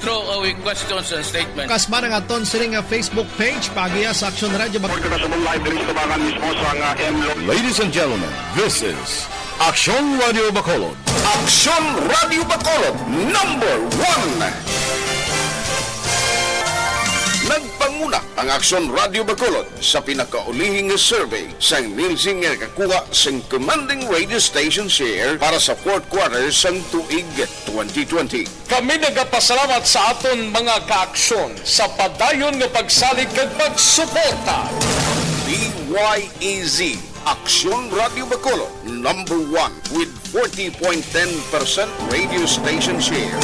throw away questions and statements. Kasma nga aton sining nga Facebook page pagiya sa Aksyon Radio. Ladies and gentlemen, this is Aksyon Radio Bacolod. Aksyon Radio Bacolod, #1. Nagpanguna ang Aksyon Radio Bacolod sa pinakaulihing survey sa Nielsen nga kakuha sa commanding radio station share para sa fourth quarter sang tuig 2020. Kami nagapasalamat sa aton mga kaaksyon sa padayon nga pagsalig kag pagsuporta. DYEZ Aksyon Radio Bacolod, #1 with 40.10% radio station share.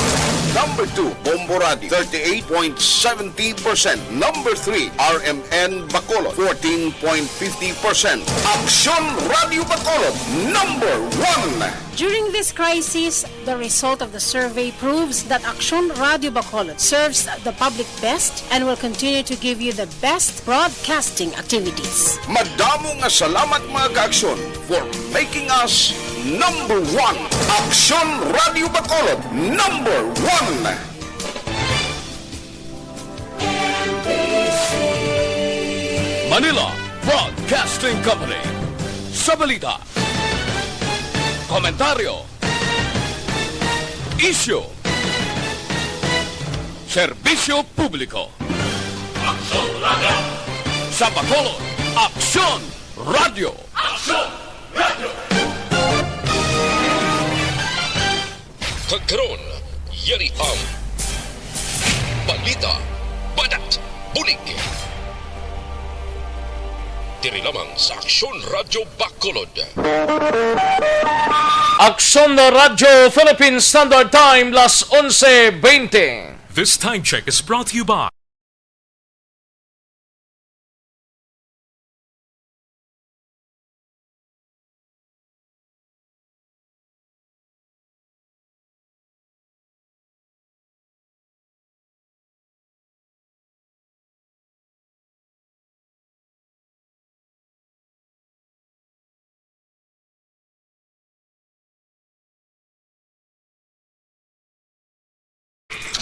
#2, Bombo Radio, 38.70%. #3, RMN Bacolod, 14.50%. Aksyon Radio Bacolod, #1. During this crisis, the result of the survey proves that Aksyon Radio Bacolod serves the public best and will continue to give you the best broadcasting activities. Madamo nga salamat mga kaaksyon for making us #1. Aksyon Radio Bacolod, #1. Manila Broadcasting Company. Sa balita, komentaryo, isyu, serbisyo publiko. Aksyon Radio. Sa Bacolod, Aksyon Radio. Aksyon Radio. Kagkaroon, yari ang balita, badat, bulig. Diri lamang sa Aksyon Radio Bacolod. Aksyon Radio Philippine Standard Time, 11:20. This time check is brought to you by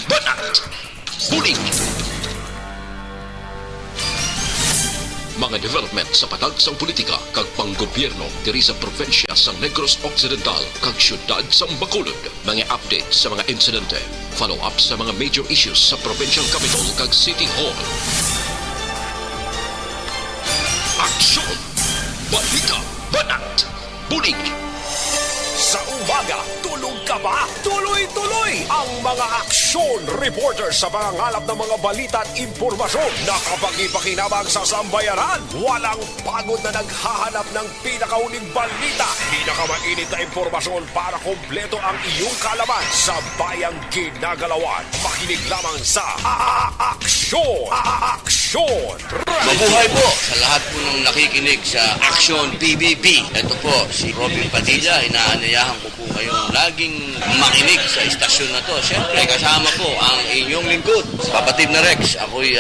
Badat, bulig. Mga development sa patagsang politika kag panggobyerno diri sa probinsya sa Negros Occidental kag syudad sa Bacolod. Mga update sa mga insidente, follow up sa mga major issues sa provincial capital kag City Hall. Aksyon, balita, banat, bulig. Sa umaga, tulog ka ba? Tuloy-tuloy ang mga aksyon reporter sa mga ngalap ng mga balita at impormasyon na kapag-ipakinabang sa sambayanan. Walang pagod na naghahanap ng pinakauling balita. Pinakamainit na impormasyon para kompleto ang iyong kalaman sa bayang ginagalawan. Makinig lamang sa Aksyon! Aksyon! Mabuhay po sa lahat po ng nakikinig sa Aksyon PBB. Ito po si Robin Padilla. Inaanayahan ko po kayong laging makinig sa istasyon na to. Siyempre, kasama po ang inyong lingkod. Kapatid na Rex, ako'y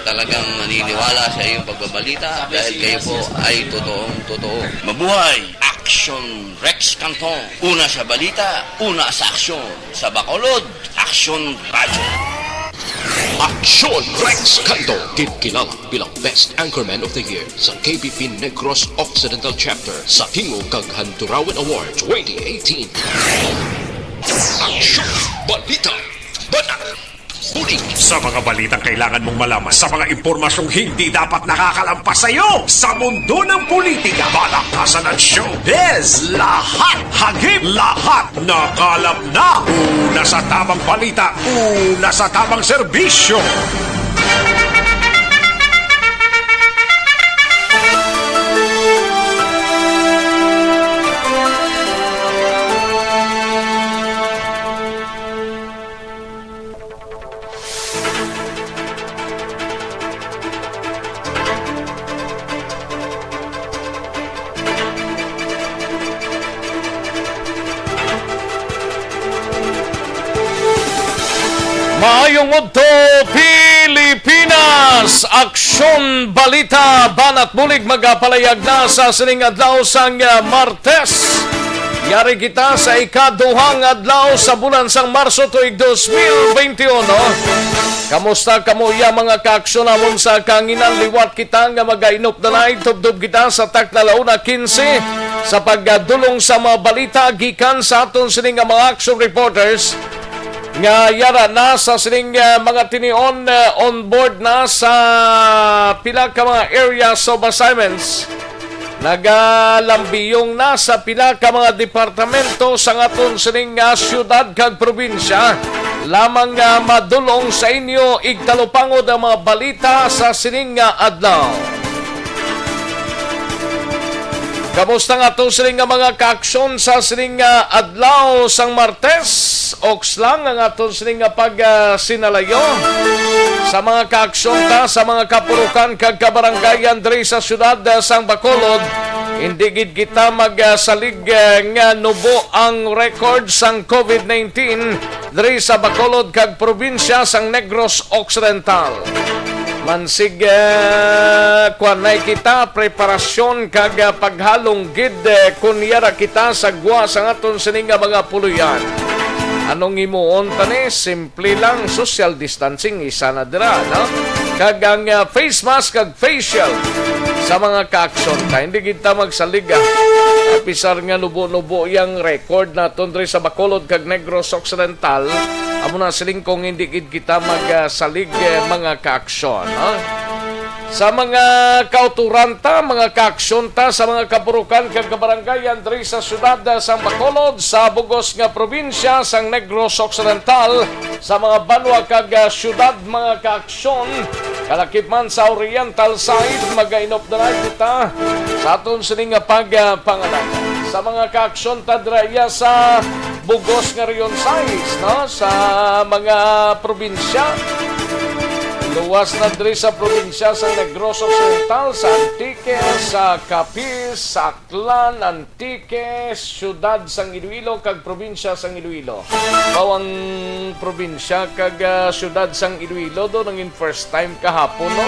talagang naniniwala sa iyong pagbabalita dahil kayo po ay totoong-totoo. Mabuhay! Aksyon Rex Canton. Una sa balita, una sa aksyon. Sa Bacolod, Aksyon Radio. Aksyon Rex Canto, kilala bilang Best Anchorman of the Year sa KBP Negros Occidental Chapter sa Tingog kag Handurawan Award 2018. Aksyon, balita, banat, bulig. Sa mga balitang kailangan mong malaman, sa mga impormasyong hindi dapat nakakalampas sa iyo, sa mundo ng politika, balakasan at showbiz, lahat hagip, lahat nakalap na. Una sa tamang balita, una sa tamang serbisyo. Maayong udto Pilipinas! Aksyon, balita, banat bulig magapalayag na sa sining adlaw sang Martes. Yari kita sa ikaduhang adlaw sa bulan sang Marso tuig 2021. Kamusta kamo ya mga kaaksyon namon sa kanginan liwat kita nga magainop na night tubdob kita sa taklalauna 15 sa pagdulong sa mga balita gikan sa aton sining nga mga action reporters nga yara na sa sining mga tinion on board na sa pila ka mga areas of assignments. Nagalambiyong na sa pila ka mga departamento sa aton sining syudad kag probinsya. Lamang madulong sa inyo igtalupangod ang mga balita sa sining adlaw. Kamusta nga ito sining mga kaaksyon sa sining adlaw sang Martes? Oks lang ang aton sining pag-sinalayo sa mga kaaksyon ta sa mga kapurukan kag kabaranggayan diri sa syudad sang Bacolod. Hindi gid kita magsalig nga nubo ang record sang COVID-19 diri sa Bacolod kag probinsya sang Negros Occidental. Mansig kuanay kita preparasyon kag paghalong gid kunyara kita sa gwa sa aton sining mga puluyan. Anong imuon tani? Simple lang, social distancing isa na dira, no? Kag ang face mask kag facial sa mga kaaksyon ta. Hindi kita magsaliga. Pisar nga nubo-nubo yang record naton diri sa Bacolod kag Negros Occidental. Amo na siling kung hindi kita magsalig mga kaaksyon, no? Sa mga kauturanta, mga kaaksyon ta sa mga kapurukan kag kabaranggayan diri sa syudad sa Bacolod, sa bugos nga probinsya sang Negros Occidental, sa mga banwa kag syudad mga kaaksyon, kalakip man sa Oriental side, magainop na kita sa aton sining pagpangalan. Sa mga kaaksyon ta draya sa bugos nga riyon size, no? Sa mga probinsya, luwas na diri sa probinsya sa Negros Occidental, sa Antique, sa Capiz, sa Aklan, Antique, syudad sang Iloilo kag probinsya sang Iloilo. Bawang probinsya kag syudad sang Iloilo do nangin first time kahapon, no?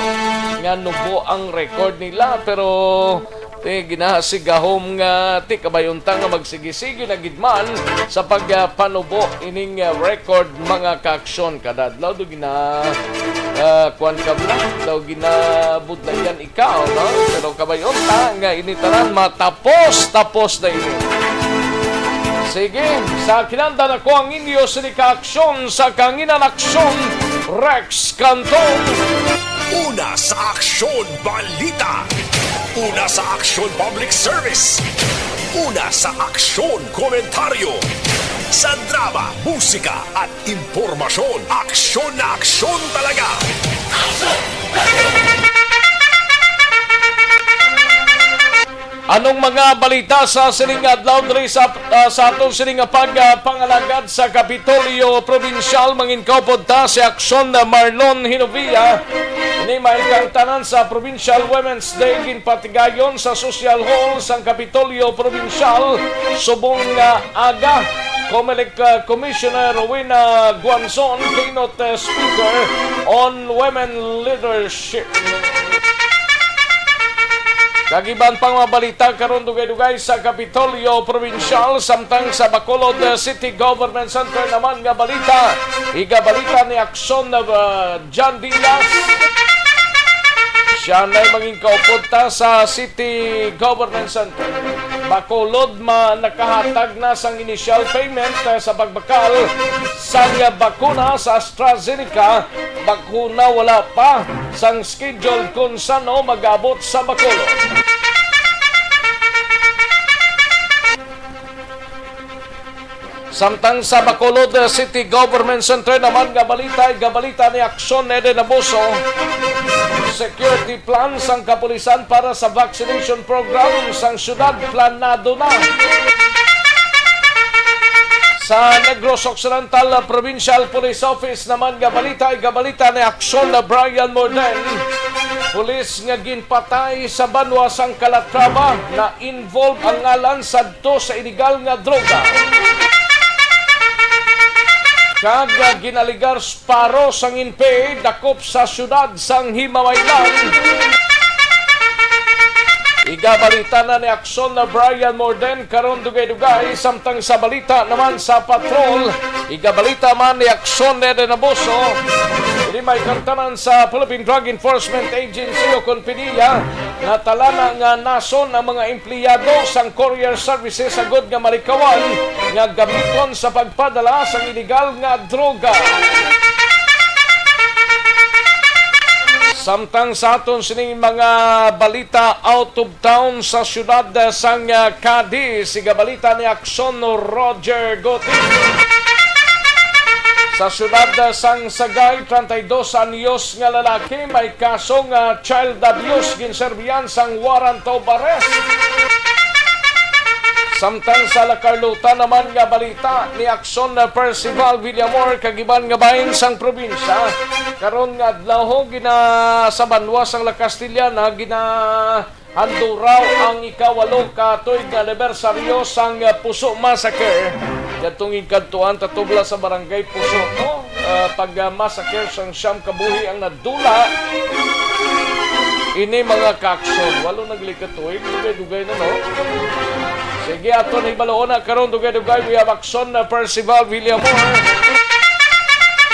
Nga nubo ang record nila pero ginahasigahom nga kabayuntang nga magsigisigi na gidman sa pagpanubo ining record mga kaaksyon kada adlaw do gina kuan kabla daw ginabudlayan ikaw, no? Pero kabayunta nga initaran matapos na ini. Sige, sa kinanda na ko ang inyo sa kaaksyon sa kanginan aksyon Rex Canton. Una sa Aksyon Balita. Una sa Aksyon Public Service. Una sa Aksyon Komentaryo. Sa drama, musika at impormasyon. Aksyon na aksyon talaga. Anong mga balita sa sining adlaw diri sa atong sining pagpangalagad sa Kapitolyo Provincial manginkaupod ta si Aksyon Marlon Hinovia. Ini maikang tanan sa Provincial Women's Day ginpatigayon sa Social Hall sang Kapitolyo Provincial subong aga. Comelec Commissioner Rowena Guanzon keynote speaker on women leadership. Kagiban pang mabalita karon dugay-dugay sa Kapitolyo Provincial samtang sa Bacolod City Government Center naman nga balita. Igabalita ni Aksyon John Diaz. Siya na'y maging kaupunta sa City Government Center. Bacolod nakahatag na sang initial payment sa pagbakal sang bakuna sa AstraZeneca. Bakuna wala pa sang schedule kung sano mag-abot sa Bacolod. Samtang sa Bacolod City Government Center naman gabalita ni Aksyon Eden Abuso. Security plan sang kapulisan para sa vaccination program sang syudad planado na. Sa Negros Occidental Provincial Police Office naman gabalita ni Aksyon na Brian Morden. Pulis nga ginpatay sa banwa sang Calatrava na involved ang ngalan sadto sa illegal nga droga. Kag ginaligar paro sang inpe dakop sa syudad sang Himamaylan. Igabalita na ni aksyon na Brian Morden karon dugay-dugay samtang sa balita naman sa patrol. Igabalita man ni aksyon na Naboso. Hindi may kantanan sa Philippine Drug Enforcement Agency o Conpedia na talana nga nason ang mga empleyado sang courier services sagod nga marikawan nga gamiton sa pagpadala sang illegal nga droga. Samtang sa aton sining mga balita out of town sa syudad sang Cadiz, siga balita ni Akson Roger Gotti. Sa syudad sang Sagay, 32 anyos nga lalaki may kasong child abuse ginserbiyan sang warrant of arrest. Samtang sa La Carlota naman nga balita ni Akson Percival Villamor kagiban nga bahin sang probinsya karon nga adlaw gina sa banwas ang La Castellana gina handuraw ang ikawalo ka tuig nga anibersaryo sang Puso Massacre katong ikantuan tatubla sa barangay Puso no pag massacre sang siyam kabuhi ang nadula ini mga kakson walo naglikatuig dugay-dugay na no. Sige, ato na ibaloon na karon dugay-dugay we have Akson Percival Villamor.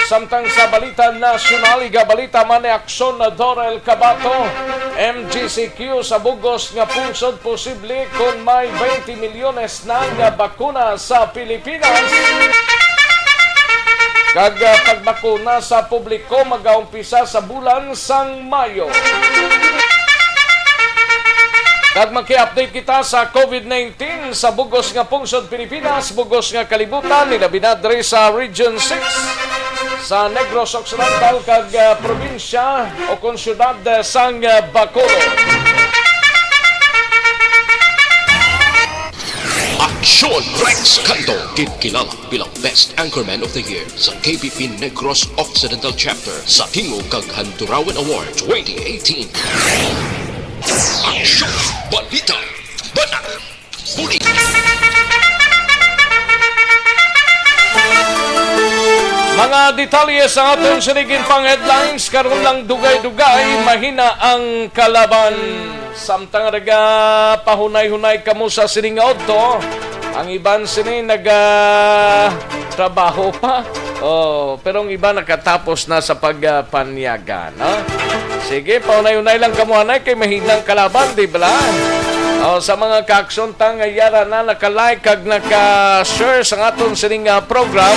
Samtang sa balita nasyonal, igabalita man ni Akson Dorel Cabato, MGCQ sa bugos nga pungsod posible kung may 20 milyones na nga bakuna sa Pilipinas. Kag pagbakuna sa publiko mag-aumpisa sa bulan sang Mayo. Kag maki-update kita sa COVID-19 sa bugos nga pungsod Pilipinas, bugos nga kalibutan, nilabinadre sa Region 6 sa Negros Occidental kag probinsya o konsyudad sang Bacolod. Aksyon Rex Canto, kinilala bilang Best Anchorman of the Year sa KBP Negros Occidental Chapter sa Tingog kag Handurawan Award 2018. Aksyon, balita, banat, bulit. Mga detalye sa aton sinigin pang headlines karon lang dugay-dugay mahina ang kalaban. Samtang naga pahunay-hunay kamo sa siningaod to, ang iban sini trabaho pa. Pero ang iba nakatapos na sa pagpanyaga, no? Sige, paunay-unay lang kamuhanay kay mahinang kalaban, di ba? Sa mga kaakson tangayara na naka-like kag naka-share sa aton sining program,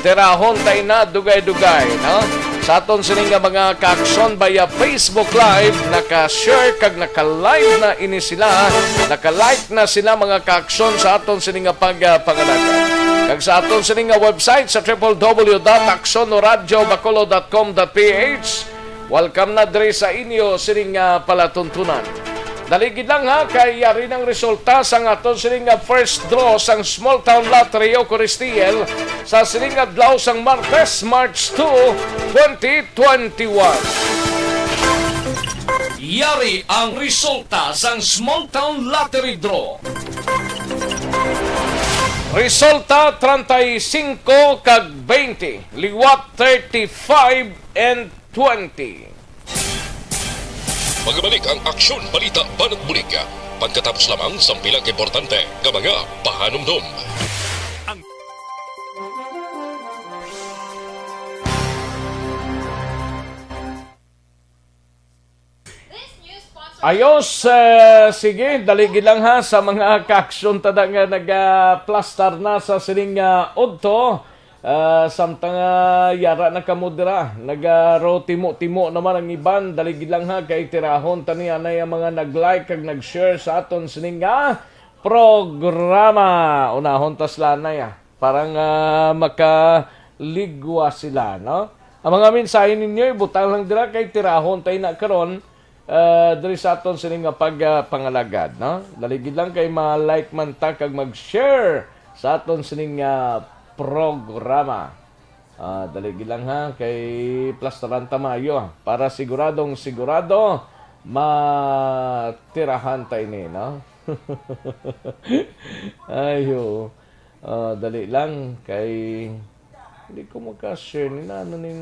terahon tayo na dugay-dugay, no? Sa aton sining mga kaakson via Facebook Live, naka-share kag naka-live na ini sila, naka-like na sila mga kaakson sa aton sining pagpangalaga. Kag sa aton sining website sa www.aksonoradiobacolod.com.ph. Welcome na dre sa inyo sining palatuntunan. Daligid lang ha kay yari ng resulta sa aton sining first draw sang Small Town Lottery o Coristiel sa sining adlaw sang Martes, March 2, 2021. Yari ang resulta sang Small Town Lottery Draw. Resulta 35 kag 20, liwat 35 and 20. Magbalik ang Aksyon Balita Banat Bulig pagkatapos lamang sa pilang importante nga mga pahanumdum. Ayos, sige, daligid lang ha sa mga kaaksyon tada nga nag-plastar na sa sining odto. Samtang yara na kamudra, nag-timo naman ang iban, daligid lang ha kay tirahon taniya na yung mga nag-like kag nag-share sa aton sining programa. Unahon tas lana ya, parang makaligwa sila, no? Ang mga mensahe ninyo, ibutang lang dira kay tirahon tayo na karon. Diri sa aton sining pagpangalagad, no? Daligid lang kay ma-like man ta kag mag-share sa aton sining programa. Daligid lang ha kay plastaran tamayo para siguradong sigurado matirahan tayo ni, no? Ayo. Dali lang kay hindi ko maka-share ni na ano nin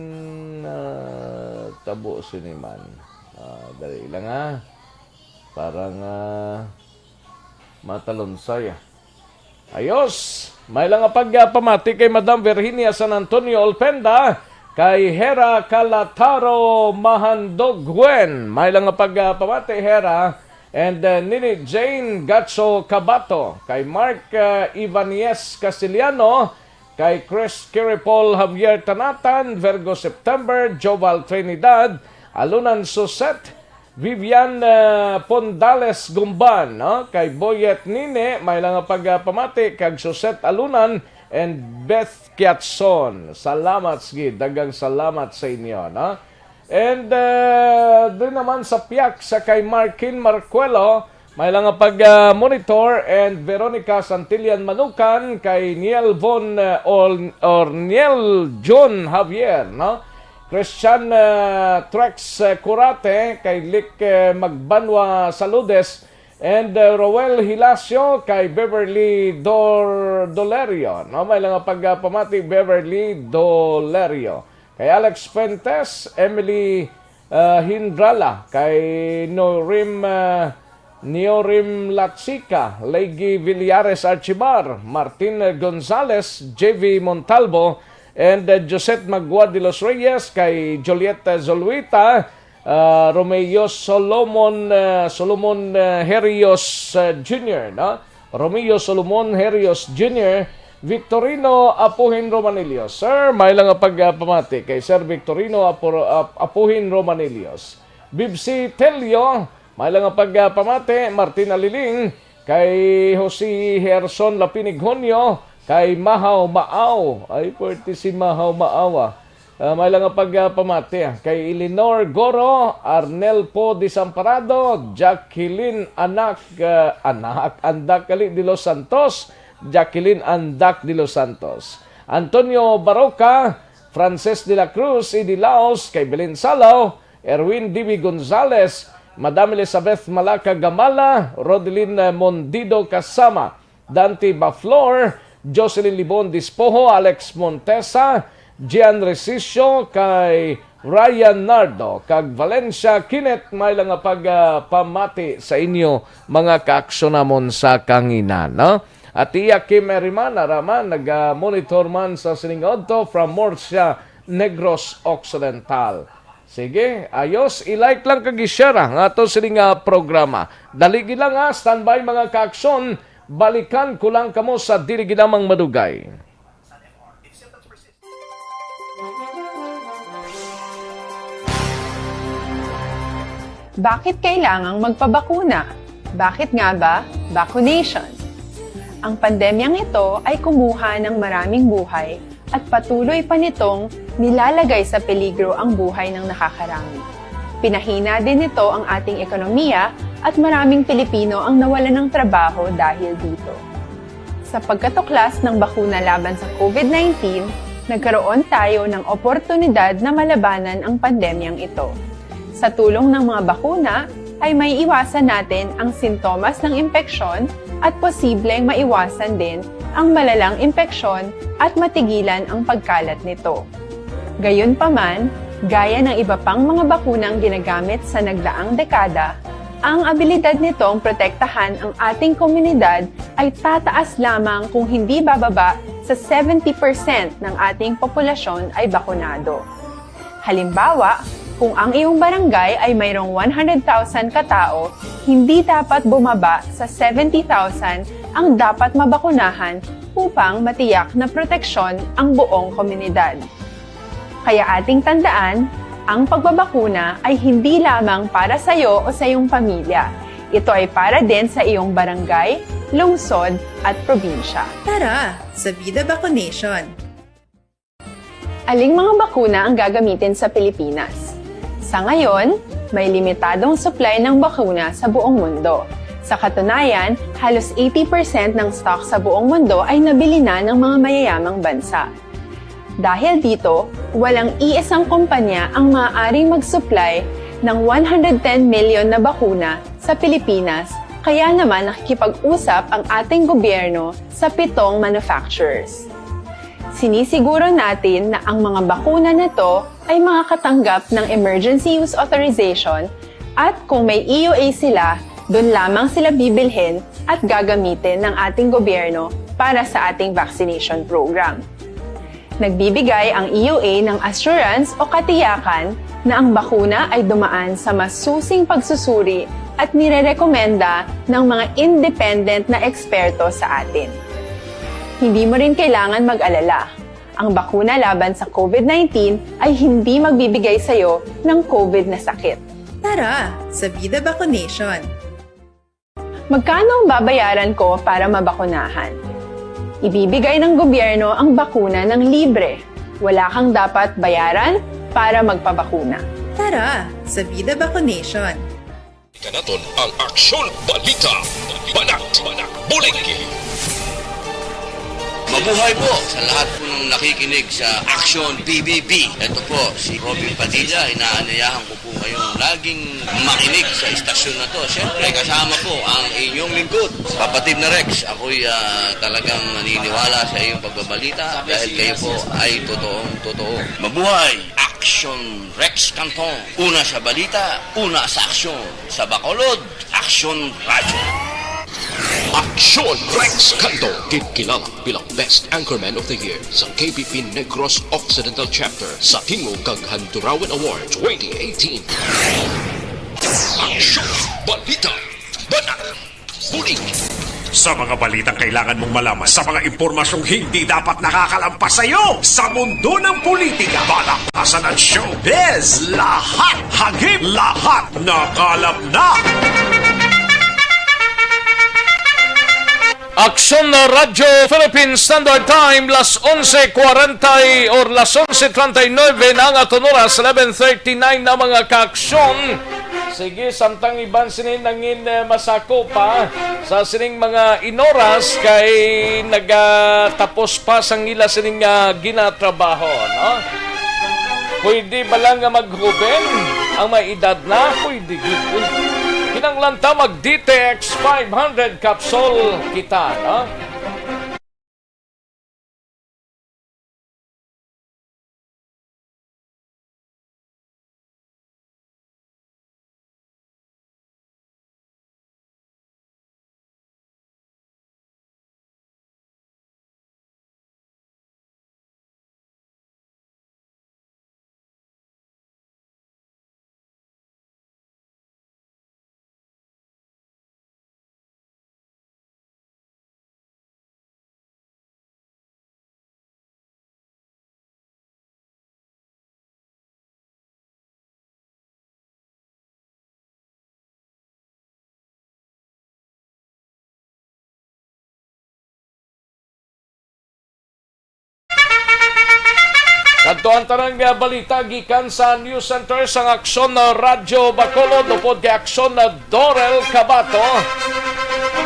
tabo siniman. Dali lang ha. Parang matalonsay. Ayos! May lang pagpamati kay Madam Virginia San Antonio Olpenda, kay Hera Calataro Mahandogwen. May lang pagpamati, Hera. And Nini Jane Gatso Cabato, kay Mark Ibanez Castiliano, kay Chris Kiripol Javier Tanatan, Virgo September, Joval Trinidad, Alunan Suset, Vivian Pondales Gumban, no? Kay Boyet Nine, may lang pagpamati, kag Suset Alunan, and Beth Kiatson. Salamat, dagang salamat sa inyo, no? And doon naman sa Piak, sa kay Markin Marcuelo, may lang pag-monitor, and Veronica Santillan Manukan, kay Niel Von or Niel John Javier, no? Christian Trex Curate, kay Lick Magbanwa Saludes, and Roel Hilacio, kay Beverly Dolerio, no? May lang pagpamati, Beverly Dolerio. Kay Alex Fuentes, Emily Hindrala, kay Niorim Latsica, Legi Villares Archibar, Martin Gonzales, JV Montalvo, and Josette Magua de los Reyes, kay Julieta Zoluita, Romeo Solomon Herios Jr., no? Romeo Solomon Herios Jr., Victorino Apuhin Romanilios. Sir, may lang pagpamati kay Sir Victorino Apuhin Romanilios. Bibsi Telio, may lang pagpamati. Martina Liling, kay Jose Herson Lapinig Honyo, kay Mahaw Maaw. Ay, pwerte si Mahaw Maaw. May lang pagpamati. Kay Eleanor Goro, Arnel Po Desamparado, Jacqueline Andak Kali de los Santos, Jacqueline Andak de los Santos, Antonio Baroca, Frances de la Cruz Idilaos, kay Belen Salaw, Erwin Divi Gonzales, Madam Elizabeth Malaka Gamala, Rodelyn Mondido Kasama, Dante Baflor, Jocelyn Libon Dispoho, Alex Montesa, Gian Resicio, kay Ryan Nardo, kag Valencia Kinet. May lang pagpamati sa inyo mga kaaksonamon sa kanginan, no? At iya Kim Erimana Raman, nag-monitor man sa Siningodto from Murcia, Negros Occidental. Sige, ayos, i-like lang kag-share ang ato sining programa. Daligi lang standby mga kaakson, balikan ko lang kamo sa dili ginamang madugay. Bakit kailangang magpabakuna? Bakit nga ba vaccination? Ang pandemyang ito ay kumuha ng maraming buhay at patuloy pa nitong nilalagay sa peligro ang buhay ng nakakarami. Pinahina din nito ang ating ekonomiya at maraming Pilipino ang nawalan ng trabaho dahil dito. Sa pagkatuklas ng bakuna laban sa COVID-19, nagkaroon tayo ng oportunidad na malabanan ang pandemyang ito. Sa tulong ng mga bakuna, ay may iwasan natin ang sintomas ng impeksyon at posibleng maiwasan din ang malalang impeksyon at matigilan ang pagkalat nito. Gayunpaman, gaya ng iba pang mga bakunang ginagamit sa nagdaang dekada, ang abilidad nitong protektahan ang ating komunidad ay tataas lamang kung hindi bababa sa 70% ng ating populasyon ay bakunado. Halimbawa, kung ang iyong barangay ay mayroong 100,000 katao, hindi dapat bumaba sa 70,000 ang dapat mabakunahan upang matiyak na proteksyon ang buong komunidad. Kaya ating tandaan, ang pagbabakuna ay hindi lamang para sa iyo o sa iyong pamilya. Ito ay para din sa iyong barangay, lungsod at probinsya. Tara, sa Vida Vaccination! Aling mga bakuna ang gagamitin sa Pilipinas? Sa ngayon, may limitadong supply ng bakuna sa buong mundo. Sa katunayan, halos 80% ng stock sa buong mundo ay nabili na ng mga mayayamang bansa. Dahil dito, walang iisang kumpanya ang maaaring mag-supply ng 110 million na bakuna sa Pilipinas, kaya naman nakikipag-usap ang ating gobyerno sa 7 manufacturers. Sinisiguro natin na ang mga bakuna na ito ay makakatanggap ng Emergency Use Authorization at kung may EUA sila, Doon lamang sila bibilhin at gagamitin ng ating gobyerno para sa ating vaccination program. Nagbibigay ang EUA ng assurance o katiyakan na ang bakuna ay dumaan sa masusing pagsusuri at nirerekomenda ng mga independent na eksperto sa atin. Hindi mo rin kailangan mag-alala. Ang bakuna laban sa COVID-19 ay hindi magbibigay sa'yo ng COVID na sakit. Tara, sa Vida Vaccination! Magkano ang babayaran ko para mabakunahan? Ibibigay ng gobyerno ang bakuna ng libre. Wala kang dapat bayaran para magpabakuna. Tara, sa Vida Vaccination! Ikanaton ang Aksyon Balita. Banat, Buliki. Mabuhay po sa lahat po ng nakikinig sa Action PBB. Ito po, si Robin Padilla. Inaanayahan ko po kayong laging makinig sa istasyon na to. Siyempre, kasama po ang inyong lingkod. Kapatid na Rex, ako'y talagang naniniwala sa iyong pagbabalita dahil kayo po ay totoong-totoo. Mabuhay! Action Rex Canton. Una sa balita, una sa aksyon. Sa Bacolod, Action Radio. Aksyon Rex Canto, kilala bilang Best Anchorman of the Year sa KBP Negros Occidental Chapter sa Tingog kag Handurawan Award 2018. Aksyon Balita. Banat. Bulig. Sa mga balitang kailangan mong malaman, sa mga impormasyong hindi dapat nakakalampas sa iyo, sa mundo ng politika, balakasan at showbiz, lahat hagip, lahat nakalap na. Aksyon na Radyo Philippine Standard Time, las 11:40 or las 11:39 na ang aton oras, 11:39 na mga kaaksyon. Sige, samtang iban sinin nangin masako pa sa sining mga inoras kay nagatapos pa sang ila sining ginatrabaho, no? Pwede ba lang maghuben ang may edad na? Pwede gud. Kinanglanta mag-DTX 500 capsule kita, no? Kadtuan tanang balita gikan sa News Center sa Aksyon na Radyo Bacolod upod kay Aksyon na Dorel Cabato.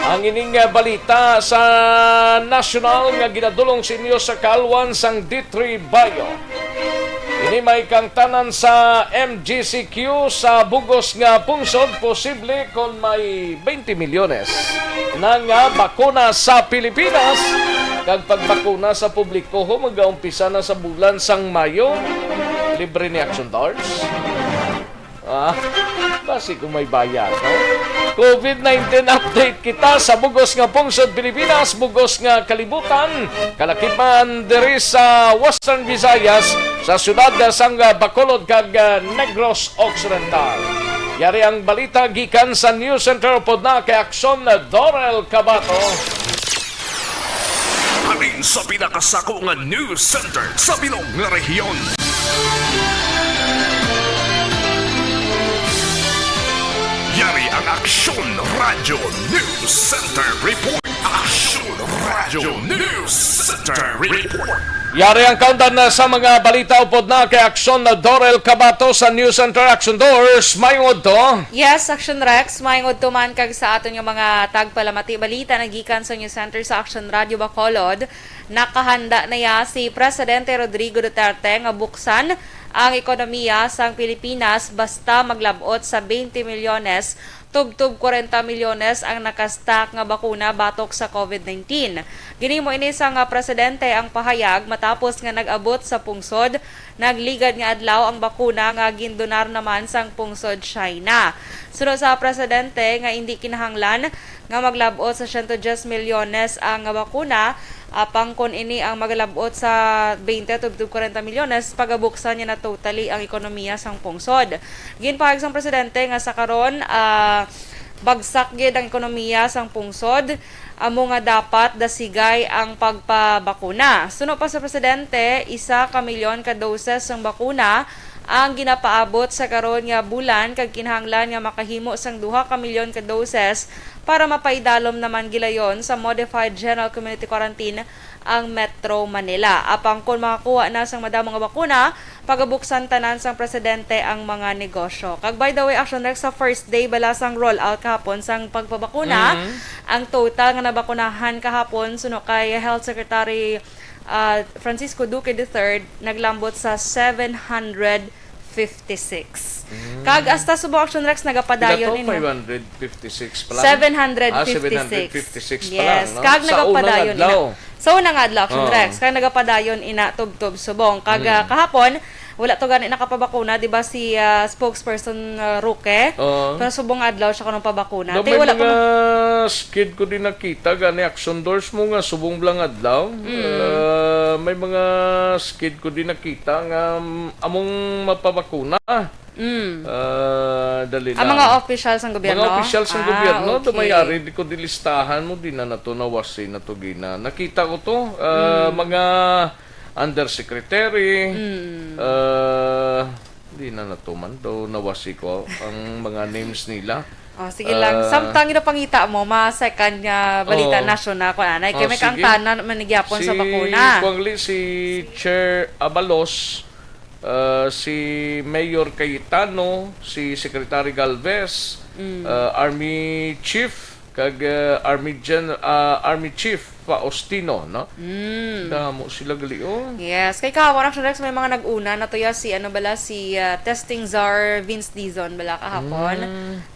Ang ining balita sa national nga ginadulong sa inyo sa kalwan sang D3 Bayo. Ini may kang tanan sa MGCQ sa bugos nga pungsod, posible kung may 20 milyones na nga bakuna sa Pilipinas. Kag pagbakuna sa publiko ho, mag-aumpisa na sa bulan sang Mayo, libre ni Action Darts. Kasi kung may bayad, no? COVID-19 update kita sa bugos nga pungsod Pilipinas, bugos nga kalibutan, kalakipan diri sa Western Visayas, sa syudad sang Bacolod kag Negros Occidental. Yari ang balita gikan sa News Center pod na kay Aksyon na Dorel Cabato. Halin sa pinakasako nga News Center sa bilog nga rehiyon. Yari ang Aksyon Radio News Center Report. Aksyon Radio News Center Report. Yari ang countdown na sa mga balita upod na kay Aksyon na Dorel Cabato sa News Center Action Doors. Mayungod to? Yes, Action Rex. Mayungod to man kag sa aton yung mga tagpalamati balita nagikan sa News Center sa Action Radio Bacolod. Nakahanda na ya si Presidente Rodrigo Duterte nga buksan ang ekonomiya sang Pilipinas basta maglabot sa 20 milyones tubtub 40 milyones ang nakastak nga bakuna batok sa COVID-19. Ginimo ini sa nga presidente ang pahayag matapos nga nag-abot sa pungsod, nagligad nga adlaw ang bakuna nga gindonar naman sang pungsod China. Sunod sa presidente nga hindi kinahanglan nga maglabot sa 110 milyones ang bakuna, apang kon ini ang maglabot sa 20 tubtub 40 milyones pagabuksan niya na totally ang ekonomiya sang pungsod. Ginpahayag sang presidente nga sa karon bagsak gid ang ekonomiya sang pungsod, amo nga dapat dasigay ang pagpabakuna. Suno pa sa presidente, 1 milyon ka doses sang bakuna ang ginapaabot sa karon nga bulan kag kinahanglan nga makahimo sang 2 milyon ka doses para mapaidalom naman gilayon sa Modified General Community Quarantine ang Metro Manila. Apang kung makakuha na sang madamong nga bakuna, pagabuksan tanan sang presidente ang mga negosyo. Kag by the way, Action Rex, sa first day bala sang rollout kahapon sang pagpabakuna, ang total nga nabakunahan kahapon suno kay Health Secretary Francisco Duque III naglambot sa 756. Kag hasta Subo Action Rex nagapadayon ini. 556 pa lang. 756. 756 pa lang, yes, no? kag nagapadayon ina. Sa unang adlaw Action Oh. Rex, kag nagapadayon ina tubtob subong. Kag kahapon wala to gani nakapabakuna, di ba si spokesperson Roque? Pero subong adlaw siya kanang pabakuna. May Wala mga skid ko din nakita gani action doors mo nga subong lang adlaw. May mga skid ko din nakita nga among mapabakuna. Dali lang. Ang mga officials ng gobyerno? Mga officials ng gobyerno, okay. dumayari, di ko dilistahan mo, di na nato nawasi na to gina. Nakita ko to, mga undersecretary, di na nato man, do nawasi ko ang mga names nila. Sige lang. Samtang inapangita mo, second nga balita nasyonal ko anay. Kaya may kangtanan manigyapon sa bakuna. Si Chair Abalos, si Mayor Cayetano, si Secretary Galvez, Army Chief, kag Army Chief Faustino, no? Damo sila gali, oh. Yes, kay kahapon Action Rex may mga nag-una natuya si testing czar Vince Dizon bala kahapon.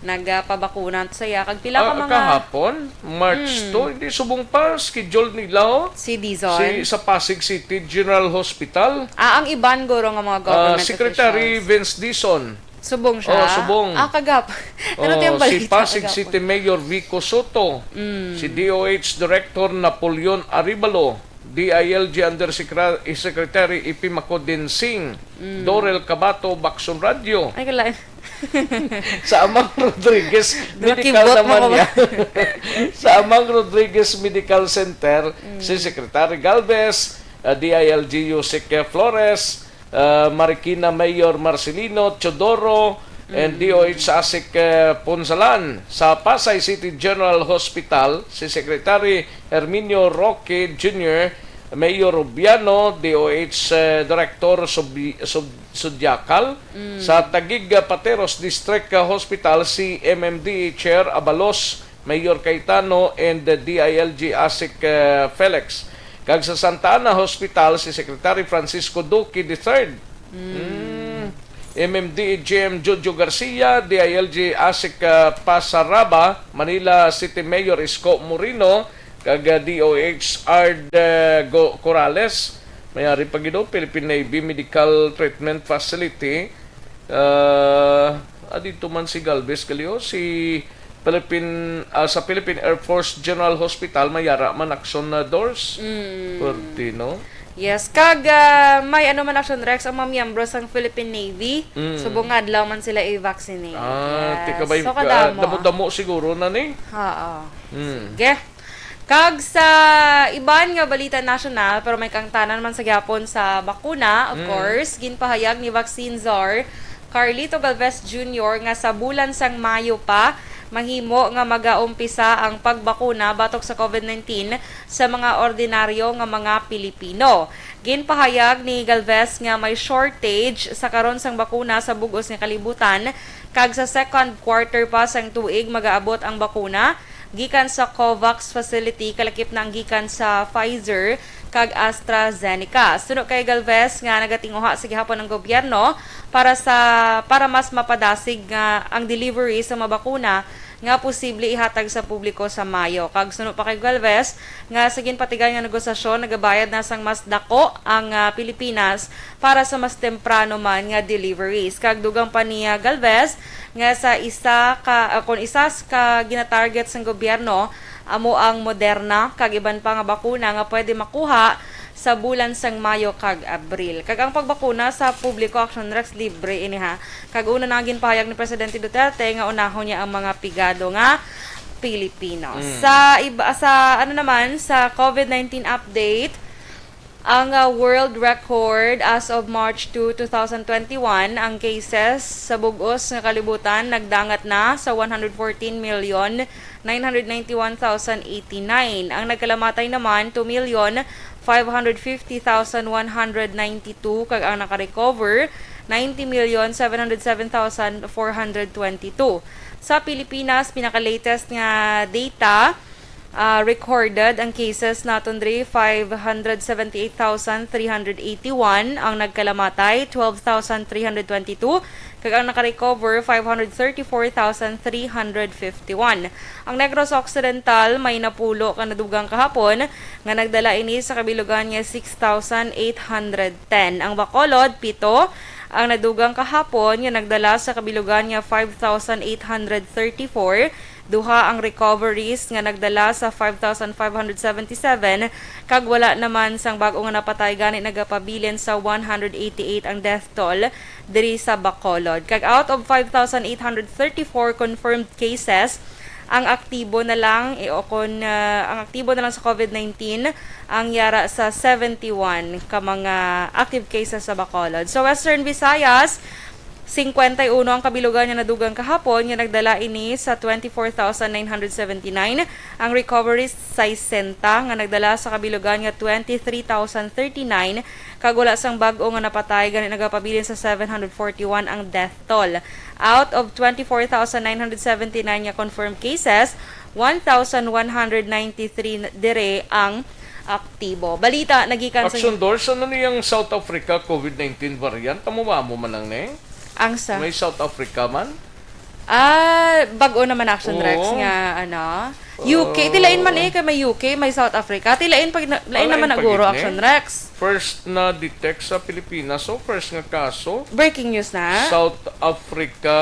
Nagpabakuna saya kag pila ka mga kahapon March 2, hindi subong pa schedule nila, oh. Si Dizon sa Pasig City General Hospital. Ang iban guro nga mga government Secretary officials. Vince Dizon. Subong siya? Subong. Kagap. Ano yung balita? Si Pasig City Mayor Vico Soto, si DOH Director Napoleon Aribalo, DILG Undersecretary Ipi Macodensing, Dorel Cabato, Bakson Radio. Ay, kalain. Sa Amang Rodriguez Medical naman yan. Sa Amang Rodriguez Medical Center, si Secretary Galvez, DILG Yusek Flores, Marikina Mayor Marcelino Chodoro, and DOH Asik Ponsalan. Sa Pasay City General Hospital, si Secretary Herminio Roque Jr., Mayor Rubiano, DOH Director Sudyakal. Sa Taguig Pateros District Hospital, si MMD Chair Abalos, Mayor Cayetano, and DILG Asik Felix. Kag sa Santa Ana Hospital, si Secretary Francisco Duque III, MMD GM Jojo Garcia, DILG Asik Pasaraba, Manila City Mayor Isko Moreno, kag DOH Ard Corrales, mayari pa gino Philippine Navy Medical Treatment Facility. Dito man si Galvez kalio, si sa Philippine Air Force General Hospital, mayara man action na doors. Portino. Yes, kag may man Action Rex ang mga miyembro sang Philippine Navy. Subong adlaw man sila i-vaccinate. Yes. Tika ba, so, damo siguro na ni? Sige. Kag sa iban nga balita nasyonal, pero may kangtanan man sa gyapon sa bakuna, of course, ginpahayag ni Vaccine Czar Carlito Galvez Jr. nga sa bulan sang Mayo pa mahimo nga magaumpisa ang pagbakuna batok sa COVID-19 sa mga ordinaryo nga mga Pilipino. Ginpahayag ni Galvez nga may shortage sa karon sang bakuna sa bug-os nga kalibutan, kag sa second quarter pa sang tuig magaabot ang bakuna gikan sa COVAX facility, kalakip na ang gikan sa Pfizer, kag AstraZeneca. Suno kay Galvez nga nagatinguha sa gihapon ng gobyerno para mas mapadasig nga ang delivery sa mga bakuna nga posible ihatag sa publiko sa Mayo. Kag suno pa kay Galvez nga sa ginpatigan nga negosasyon nagabayad na sang mas dako ang Pilipinas para sa mas temprano man nga deliveries. Kag dugang pa niya Galvez nga sa isa ka ginatarget sang gobyerno amo ang Moderna kag iban pa nga bakuna nga pwede makuha sa bulan sang Mayo kag Abril. Kag ang pagbakuna sa publiko Action Rex libre ini ha. Kag una na ginpahayag ni Presidente Duterte nga unahon niya ang mga pigado nga Pilipino. Sa COVID-19 update, ang world record as of March 2, 2021, ang cases sa bugos nga kalibutan nagdangat na sa 114,991,089. Ang nagkalamatay naman 2,550,192 kag ang naka-recover 90,707,422. Sa Pilipinas, pinaka-latest nga data recorded ang cases naton diri 578,381, ang nagkalamatay 12,322 kag ang naka-recover 534,351. Ang Negros Occidental may napulo ka nadugang kahapon nga nagdala ini sa kabilugan nga 6,810. Ang Bacolod 7 ang nadugang kahapon nga nagdala sa kabilugan nga 5,834. Duha ang recoveries nga nagdala sa 5,577 kag wala naman sang bag-o nga napatay gani nagapabilin sa 188 ang death toll diri sa Bacolod. Kag out of 5,834 confirmed cases, ang aktibo na lang sa COVID-19 ang yara sa 71 ka mga active cases sa Bacolod. So Western Visayas 51 ang kabilugan nga nadugang kahapon nga nagdala ini sa 24,979. Ang recoveries 60 nga nagdala sa kabilugan nga 23,039 kag wala sang bag-o nga napatay gani nagapabilin sa 741 ang death toll. Out of 24,979 nga confirmed cases, 1,193 dire ang aktibo. Balita nagikan sa Action Doors, ano niyang South Africa COVID-19 variant? Amo man ang ang sa may South Africa man? Bag-o naman Action Rex nga UK, tilain man kay may UK, may South Africa. Tilain lain naman naguro Action Rex. First na detect sa Pilipinas, so first nga kaso. Breaking news na. South Africa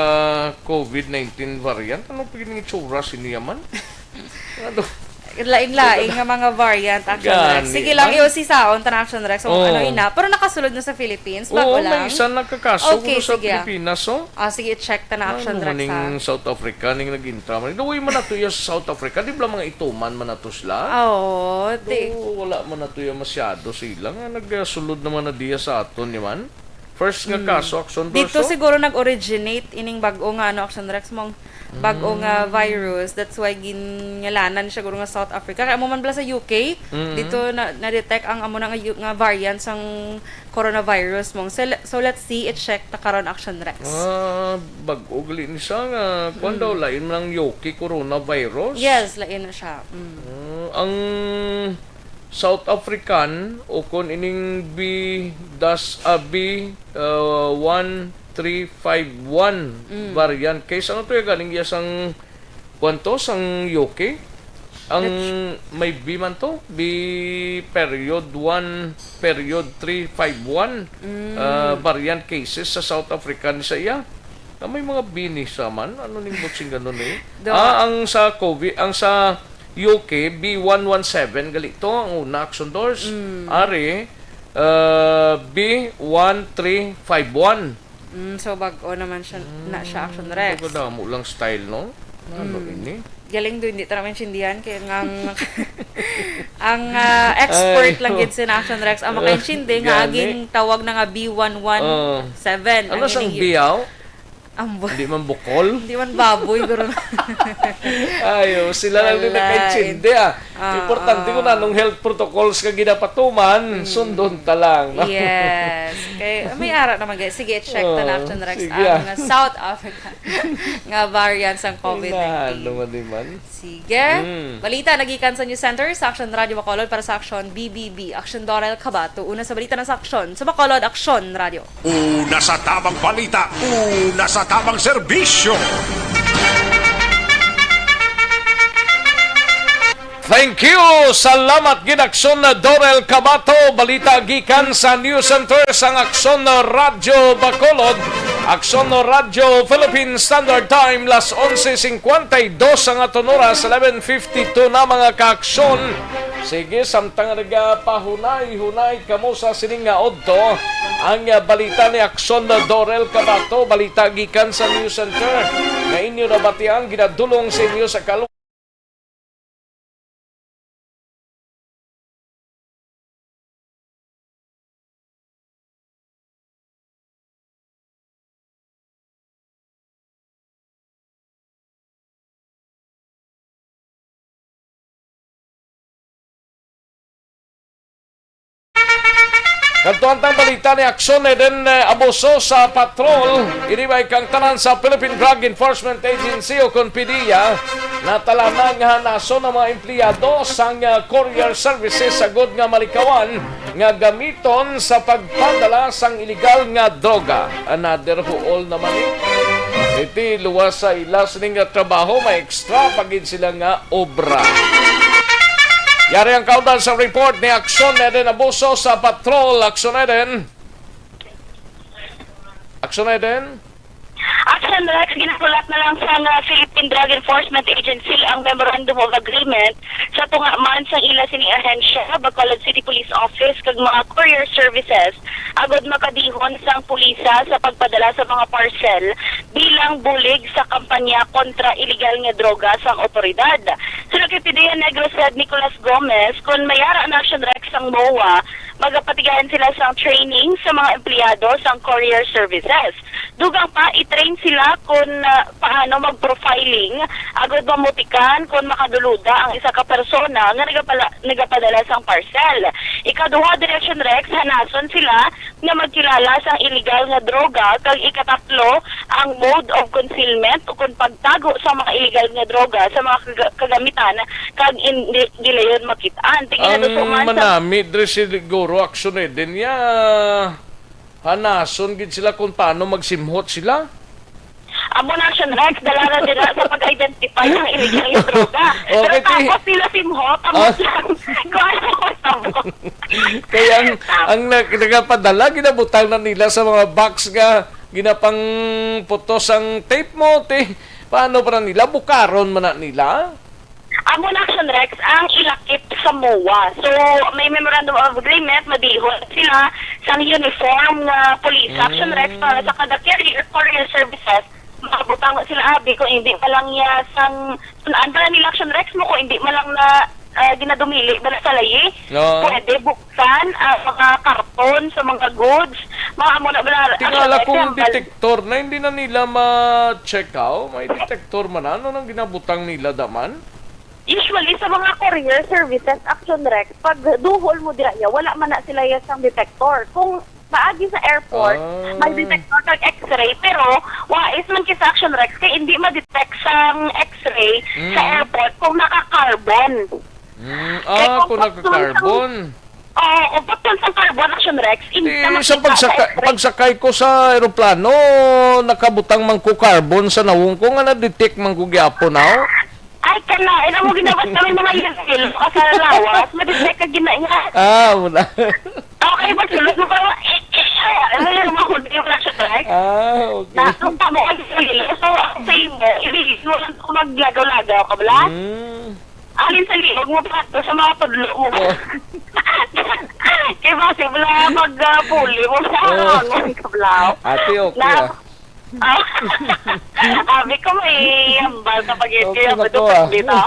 COVID-19 variant. Ano pagiging itsura siniya man? Lain-laing nga mga variant Action Rex. Sige lang si Saon tan Action Rex pero nakasulod na sa Philippines bago lang. May isa nagkakaso sa sige. Pilipinas sige, check ta na Action Rex ning South Africa ning nagintra man. Duwi man nato sa South Africa, di ba mga ituman man nato sila? Wala man nato masyado sila nga nagsulod naman na diya sa aton ni man. First nga kaso Action Doors. Dito siguro nag-originate ining bag-o nga Action Rex mong bag-o nga virus. That's why gingalanan siya guro nga South Africa. Kaya mo man bala sa UK, dito na-detect ang amo nga variant sang coronavirus mong. So let's see, i-check ta karon Action Rex. Bag-o gali ni siya nga kung daw lain ng UK coronavirus. Yes, lain na siya. Ang South African o kon ining B1351 variant case ano to galing sang kwanto sang UK ang may B man to B period 1 period 351 variant cases sa South Africa ni sa iya. May mga B ni sa man ano ning botsing ganun ang sa COVID ang sa UK B117 galito ang una Action Doors. Ari B1351. So bag-o naman siya na siya Action Rex. Mo lang style no. Ano ini? Galing do hindi ta naman sindihan kay ang expert lang gid si Action Rex ang makaintindi nga aging tawag na nga B117. Ano sang biyaw? Hindi man bukol. Hindi man baboy, pero Ayo, sila lang din nakaintindi Importante ko na nung health protocols ka ginapatuman, sundon ta lang. Yes. Kay may ara naman guys. Sige, check ta na Action Rex sige. ang South Africa nga variant sang COVID-19. Man. Sige. Balita nagikan sa News Center sa Action Radio Bacolod para sa Action BBB. Action Dorel Cabato. Una sa balita na sa Action. Sa Bacolod, Action Radio. Una sa tamang balita, una sa tamang serbisyo. Thank you! Salamat ginaksyon na Dorel Cabato. Balita gikan sa News Center sang Aksyon na Radyo Bacolod. Aksyon na Radyo Philippine Standard Time las 11:52 ang aton oras 11:52 na mga kaaksyon. Sige, samtang nagpahunay-hunay kamo sa sining nga odto ang balita ni Aksyon na Dorel Cabato. Balita gikan sa News Center na inyo nabatian ginadulong sa inyo sa kalu Kantuantang balita ni Aksyon din abuso sa patrol. Inibay kang tanan sa Philippine Drug Enforcement Agency o PDEA na talanang hanaso ng mga empleyado sang courier services sa good nga malikawan nga gamiton sa pagpadala sang illegal nga droga. Another huol naman iti luwas sa ilas ning trabaho may extra pagin sila nga obra. Yari ang kaudan sa report ni Aksyon din abuso sa patrol. Aksyon din. Action Rex, ginakulat na lang sa Philippine Drug Enforcement Agency ang Memorandum of Agreement sa tungaman sa ila sini ahensya, Bacolod City Police Office kag mga courier services agod makadihon sang pulisa sa pagpadala sa mga parcel bilang bulig sa kampanya kontra illegal nga droga sang otoridad. Sa Wikipedia Negros said Nicolas Gomez, kung mayara ang Action Rex ang MOA, magapatigahan sila sang training sa mga empleyado sang courier services. Dugang pa, i-train sila kung paano mag-profiling agad mamutikan kung makaduluda ang isa ka persona nga nagapadala sang parcel. Ikaduha, Direction Rex, hanason sila nga magkilala sang illegal nga droga kag ikatatlo, ang mode of concealment o kung pagtago sa mga illegal nga droga sa mga kagamitan kag dilayon makitaan. Ang manami, siguro, Aksyon din niya hanason gid sila kung paano magsimhot sila. Amo na Action Rex, dala din sa pag-identify ng illegal yung droga. Okay, pero tapos sila simhot, amo lang. Kung ano ko sabot. Kaya ang nagapadala, ginabutang na nila sa mga box nga ginapang putos ang tape mo. Paano pa na nila? Bukaron man na nila? Amo na Action Rex, ang ilakip sa MOA. So, may memorandum of agreement, madihon sila sa uniform na police. Action Rex para sa kada courier services, makabutang sila abi kung hindi pa lang sang sunaan pa nila Action Rex mo kung hindi man lang na ginadumili dala sa layi. Pwede buksan mga karton sa mga goods. Mga amo na ba tingala kung detector na hindi na nila ma-check out. May detector man ano nang ginabutang nila daman? Usually, sa mga courier services, Action Rex, pag duhol mo diraya, wala man na sila yung detector. Kung paagi sa airport, may detector kag x-ray, pero wais man kisa Action Rex, kaya hindi ma-detect sang x-ray sa airport kung naka-carbon. Kung naka-carbon. Oo, pagkon sa carbon Action Rex, hindi na makita sa pagsakay ko sa aeroplano, nakabutang man ko carbon sa nawong ko nga na-detect man ko gyapon now. Ay, kanain mo ginawas kami mga yun sa lawas, madetect ka ginaya. Wala. Okay, magsulot mo pa, ano yung mga kundi yung Action Rex? Okay. Nasunta mo kasi so, sa inyo, ibilis mo lang kung maglagaw-lagaw ka, bala? Alin sa liog mo pa sa mga tudlo mo. Kaya kasi wala mag-puli mo sa ano, kablaw. Ate, okay Abi ko may hambal kapag ito yung na dito.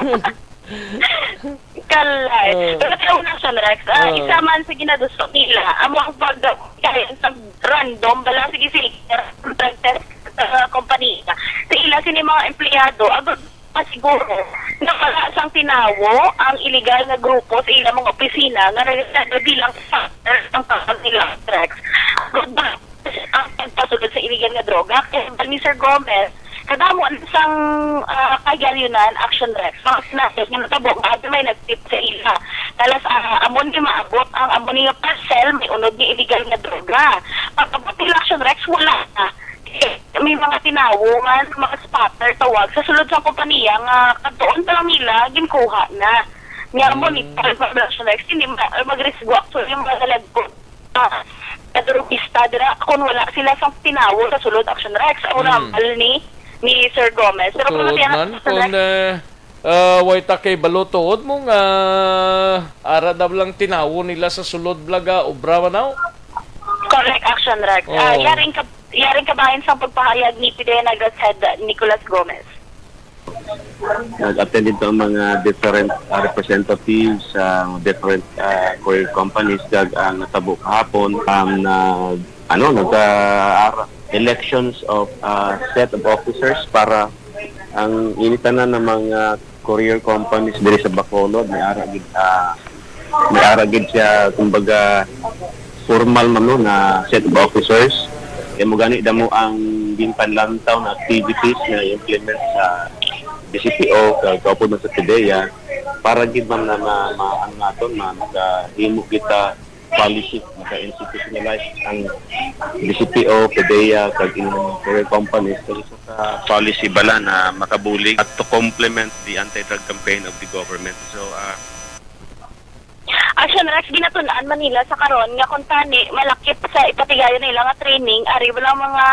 Kalay. Pero ito na Action Rex, isa man sa ginadusok nila, amo ang pagkain sa random, bala sige drug test kompanya. Sa ila sini mga empleyado, agad siguro na wala sang tinawo ang illegal na grupo sa ilang mga opisina nga bilang factor ng pagpag nila drugs. Ang pagpasulod sa illegal na droga. Kaya ni Sir Gomez, kadamo sang kagalyunan action rex. Mga sinasas nga natabok, may nagtip sa ila. Talas amon ni maabot ang amon ni parcel, may unod ni illegal na droga. Pagkabot nila action rex, wala na. May mga tinawungan, mga spotter, tawag sa sulod sa kompanya nga katuon pa lang nila, ginkuha na. Nga mo ni Production Rex, hindi mag-risgo actually yung mga nalagpot. Kadurugista, dira, kung wala sila sa tinawo sa sulod Action Rex, ang ramal ni Sir Gomez. Pero kung man, kung way takay balotood mong aradab lang tinawo nila sa sulod blaga obra manaw? Correct, Action Rex. Yaring kabayan sa pagpahayag ni PDEA Negros Head Nicolas Gomez. Nag-attend dito ang mga different representatives sa different courier companies ang natabo kahapon elections of set of officers para ang initan na ng mga courier companies diri sa Bacolod may ara gid siya kumbaga formal man na set of officers. Kaya mo gani damo ang ginpanlantaw na activities na implement sa DCPO, kaupod na sa PDEA, para gid man na makahimo kita policy, maka-institutionalize ang DCPO, PDEA, kag inyong courier companies kasi sa policy bala na makabulig at to complement the anti-drug campaign of the government. So, Action Rex, ginatunan Manila sa karon nga kung tani malakip sa ipatigayon nila nga training ari wala mga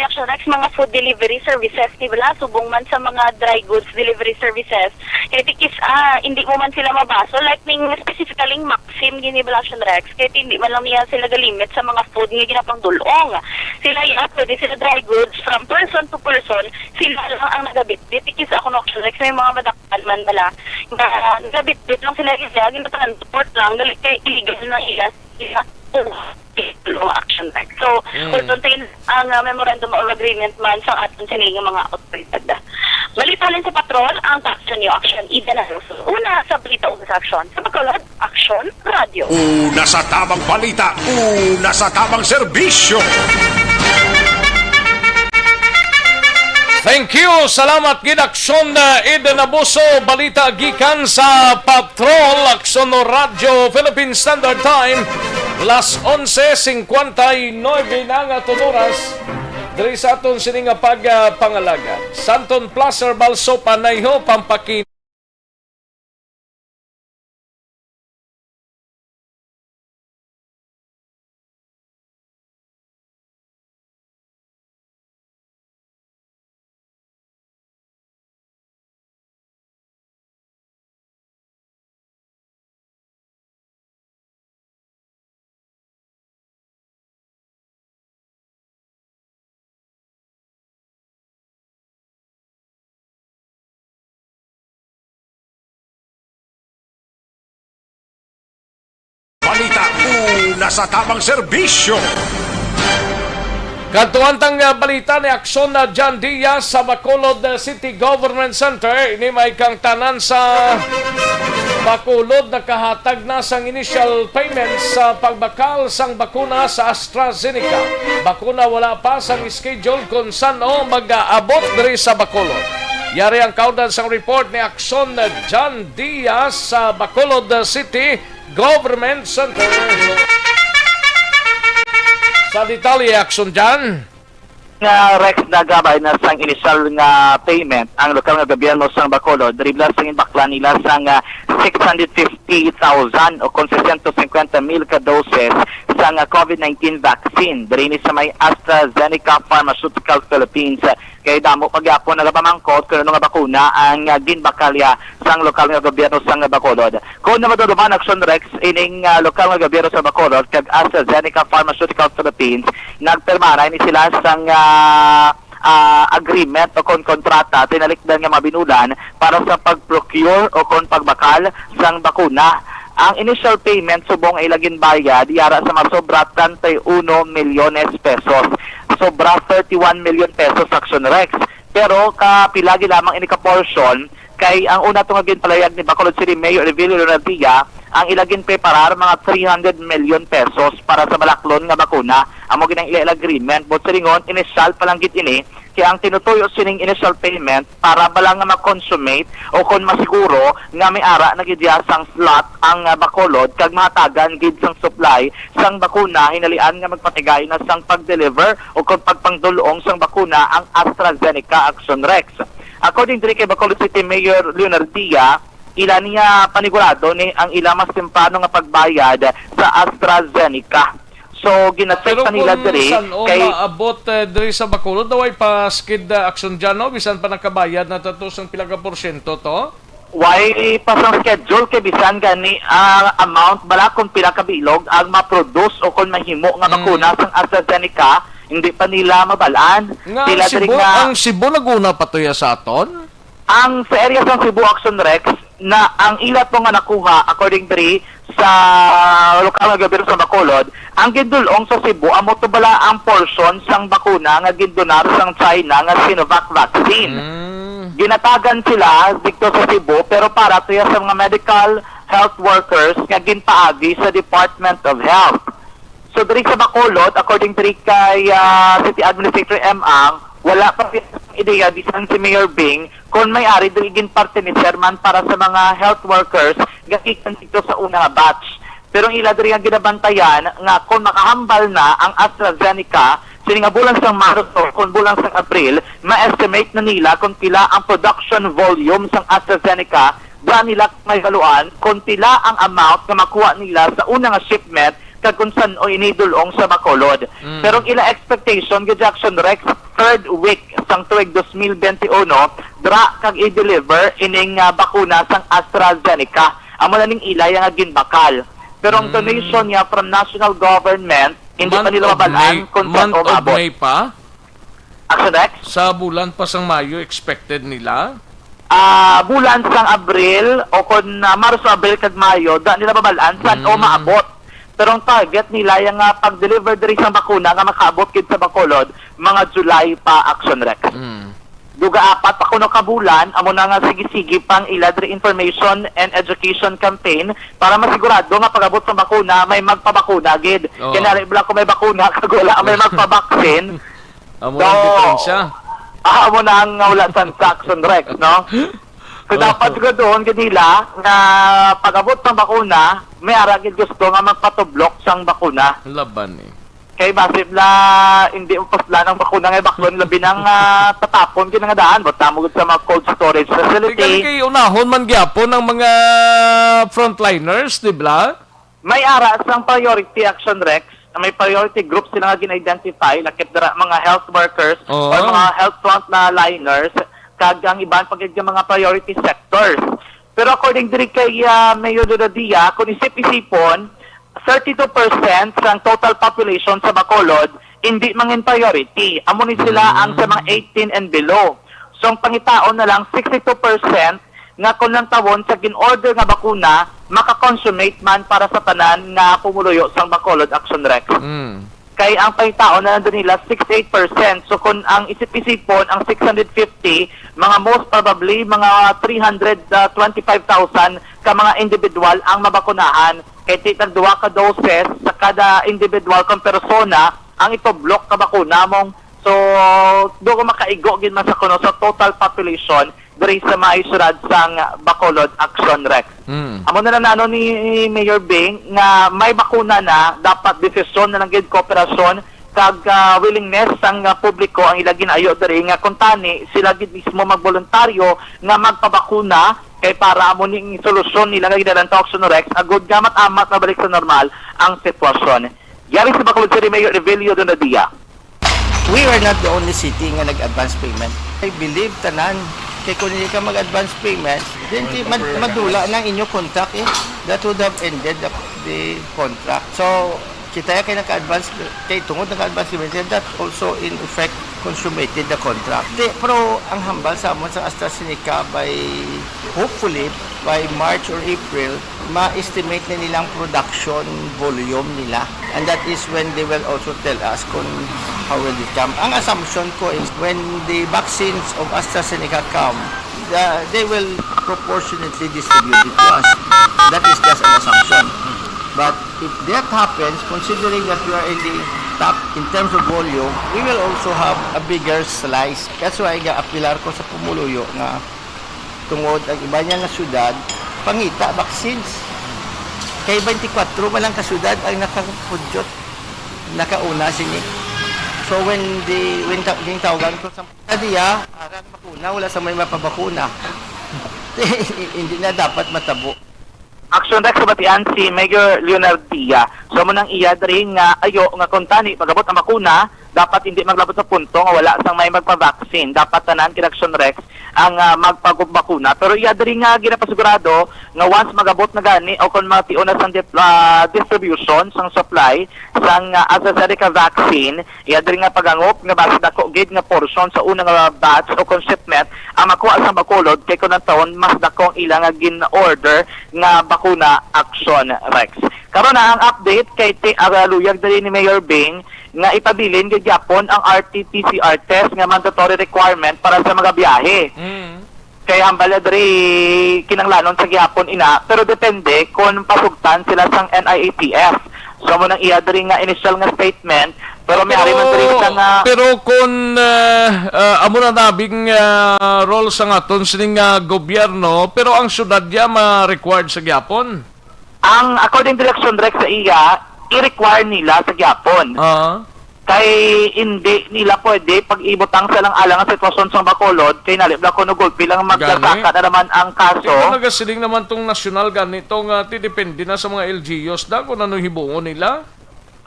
Action Rex mga food delivery services ni wala subong man sa mga dry goods delivery services kaya tikis hindi mo man sila mabaso like ning specifically Maxim gini bala Action Rex kaya hindi man lang niya sila galimit sa mga food nga ginapang dulong sila pwede sila dry goods from person to person sila lang ang nagabit-bit tikis ako no Action Rex may mga madakal man bala nagabit-bit lang sila transport lang, dali kay illegal na ilas action back. So, kung tuntayin ang memorandum of agreement man sa aton sining mga otoridad. Balitalin sa patrol ang action new action ida na una sa balita ug sa action sa Bacolod Action Radio. Una sa tamang balita, una sa tamang serbisyo. Thank you. Salamat gid Aksyon Eden Abuso. Balita gikan sa Patrol Aksyon Radio Philippine Standard Time. Las 11:59 na nga oras. Diri sa aton sini nga pagpangalaga. Santon Placer Balso Panayho Pampakin. Balita, una sa tamang serbisyo. Katuantang balita ni Aksyon na John Diaz sa Bacolod City Government Center. Ini may kang tanan sa Bacolod nakahatag na sang initial payment sa pagbakal sang bakuna sa AstraZeneca. Bakuna wala pa sang schedule kung sano mag-aabot diri sa Bacolod. Yari ang kaudan sang report ni Aksyon na John Diaz sa Bacolod City Government Center. Sa detalye, Aksyon dyan. Rex nagabay na sang initial nga payment ang lokal nga gobyerno sang Bacolod dribla sang inbakla nila sang 650,000 o kung 650,000 ka doses sang COVID-19 vaccine diri ni sa may AstraZeneca Pharmaceutical Philippines kay damo pagyapon nagapamangkot kuno nga bakuna ang ginbakalya sang lokal nga gobyerno sang Bacolod. Kung namaduluman Action Rex ining lokal nga gobyerno sa Bacolod kag AstraZeneca Pharmaceutical Philippines nagpirma ni sila sang agreement o kon kontrata tinalikdan nga mabinulan para sa pag-procure o kon pagbakal sang bakuna. Ang initial payment subong ilagin bayad yara sa masobra 31 milyones pesos. sobra 31 million pesos Action Rex. Pero kapilagi lamang ini ka-portion kay ang una itong aging palayag ni Bacolod City Mayor Evelio Leonardia ang ilagin preparar mga 300 million pesos para sa balaklon nga bakuna. Amo ginang ila agreement but siningon initial pa lang gid ini kaya ang tinutuyo sining initial payment para bala nga ma-consummate o kung masiguro nga may ara na gid sang slot ang Bacolod kag mahatagan gid sang supply sang bakuna hinalian nga magpatigay na sang pag-deliver o kung pagpangdulong sang bakuna ang AstraZeneca Action Rex. According to kay Bacolod City Mayor Leonardia, ila niya panigurado ni ang ila mas temprano nga pagbayad sa AstraZeneca. So ginacheck pa nila diri kay maabot diri sa Bacolod daw ay pa skid action dyan, no? Bisan pa nakabayad na tatusang pila ka porsyento to? Why pa sa schedule kay bisan gani amount bala kung pila ka bilog ang ma-produce o kung mahimo nga bakuna sang AstraZeneca hindi pa nila mabalaan. Nga ang Cebu naguna pa to sa aton? Ang sa area ng Cebu Action Rex na ang ilat mo nga nakuha according to sa lokal nga gobyerno sa Bacolod, ang gindulong sa Cebu amo to bala ang portion sang bakuna nga gindonar sang China nga Sinovac vaccine. Ginatagan sila dito sa Cebu pero para to sa mga medical health workers nga ginpaagi sa Department of Health. So diri sa Bacolod, according to kay City Administrator Ang, wala pa ideya bisan si Mayor Bing kung may ari diri gin parte ni Sherman para sa mga health workers gakikan dito sa una batch. Pero ila diri ang ginabantayan nga kung makahambal na ang AstraZeneca sini nga bulan sang Marso kung bulan sang April, ma-estimate na nila kung pila ang production volume sang AstraZeneca ba nila may haluan kung pila ang amount na makuha nila sa una nga shipment kung saan o inidulong sa Bacolod. Pero ang ila expectation kay Jackson Rex third week sang tuig 2021 dra kag i-deliver ining bakuna sang AstraZeneca. Amo na ning ila yang ginbakal. Pero ang donation niya from national government hindi pa nila mabalaan kung saan o maabot. May pa? Action Rex? Sa bulan pa sang Mayo expected nila? Bulan sang Abril o kung Marso, Abril kag Mayo da nila mabalaan saan o maabot. Pero ang target nila yung pag-deliver diri sa bakuna nga makaabot kid sa Bacolod mga July pa Action Rex. Duga apat pa kuno ka bulan amo na nga sige-sige pang ila diri information and education campaign para masigurado nga pag-abot sa bakuna may magpabakuna gid. Kaya bala ko may bakuna kag wala may magpabaksin. Amo ang diferensya. Amo na ang wala sa Action Rex, no? So dapat ko doon kanila na pag-abot ng bakuna, may aragid gusto nga magpatublok sang bakuna. Laban eh. Kay basip na hindi upasla ng bakuna nga baklon labi ng tatapon kin nga daan, but tamugod sa mga cold storage facility. Kay unahon man gyapon ng mga frontliners, di ba? May ara sang priority Action Rex, may priority groups sila nga gin-identify, lakip dara mga health workers or mga health frontliners kag ang iban pagid mga priority sectors. Pero according diri kay Mayor Leonardia, kung isip-isipon, 32% sang total population sa Bacolod hindi mangin priority. Amo ni sila ang sa mga 18 and below. So ang pangitaon na lang 62% nga kung lang tawon sa gin-order nga bakuna makakonsummate man para sa tanan nga pumuluyo sang Bacolod Action Rex. Kay ang pangitaon na nandun nila 68%. So kung ang isip-isipon ang 650, mga most probably mga 325,000 ka mga individual ang mabakunahan. Kay titag 2 ka doses sa kada individual kung persona ang ito-block ka bakuna mong. So do ko makaigo gid man sa kuno sa total population diri sa maisurad sang Bacolod Action Rex. Amo na nano ni Mayor Bing nga may bakuna na dapat desisyon na lang gid kooperasyon kag willingness sang publiko ang ilagin ayo diri nga kuntani sila gid mismo magboluntaryo nga magpabakuna kay para amo ning solusyon nila nga gidalan ta Action Rex agud nga mat-amat na balik sa normal ang sitwasyon. Yari sa Bacolod City Mayor Evelio Donadia. We are not the only city nga nag-advance payment. I believe tanan kay kung hindi ka mag-advance payment, then madula ng inyo contract that would have ended the contract. So, kita kay naka-advance, kay tungod naka-advance payment, that also in effect consummated the contract. Pero ang hambal sa amon sa AstraZeneca hopefully, by March or April, ma-estimate na nilang production volume nila. And that is when they will also tell us kung how will it come? Ang assumption ko is when the vaccines of AstraZeneca come, they will proportionately distribute it to us. That is just an assumption. But if that happens, considering that we are in the top in terms of volume, we will also have a bigger slice. That's why ga-apilar ko sa Pumuluyo nga tungod ang iba niya nga syudad, pangita vaccines. Kay 24 man lang ka syudad ang nakapudyot, nakauna sini. So when tawagan ko sa diya, aran bakuna, wala sa may mapabakuna. Hindi na dapat matabo. Action Rex batian si Mayor Leonard Dia. So mo nang iya diri nga ayo nga kontani pagabot ang bakuna, dapat hindi maglabot sa punto nga wala sang may magpa-vaccine. Dapat tanan kay Action Rex ang magpagubakuna. Pero iya diri nga ginapasigurado nga once magabot na gani o kung matiun na sang distribution sang supply sang AstraZeneca vaccine, iya diri nga pagangop nga base dako gid nga portion sa unang batch o kung shipment ang makuha sang Bacolod kay kun taon mas dakong ilang nga gin-order nga bakuna Action Rex. Karon na ang update kay luyag diri ni Mayor Bing nga ipabilin gid gyapon ang RT-PCR test nga mandatory requirement para sa mga biyahe. Kaya ang baladri kinanglanon sa gyapon ina, pero depende kung pasugtan sila sang NIATF. So mo nang iya diri nga initial nga statement, pero may ari man diri nga pero kung amo na nabing role sa ngaton sining gobyerno, pero ang syudad ya ma-required sa gyapon. Ang according to Action Rex sa iya, i-require nila sa gyapon. Kay hindi nila pwede pag ibutang sa lang alang ang sitwasyon sa Bacolod kay nalibla ko no gulpi lang magkasaka na naman ang kaso. Kaya nagasiling naman tong nasyonal ganitong depende na sa mga LGUs da kung ano hibungon nila.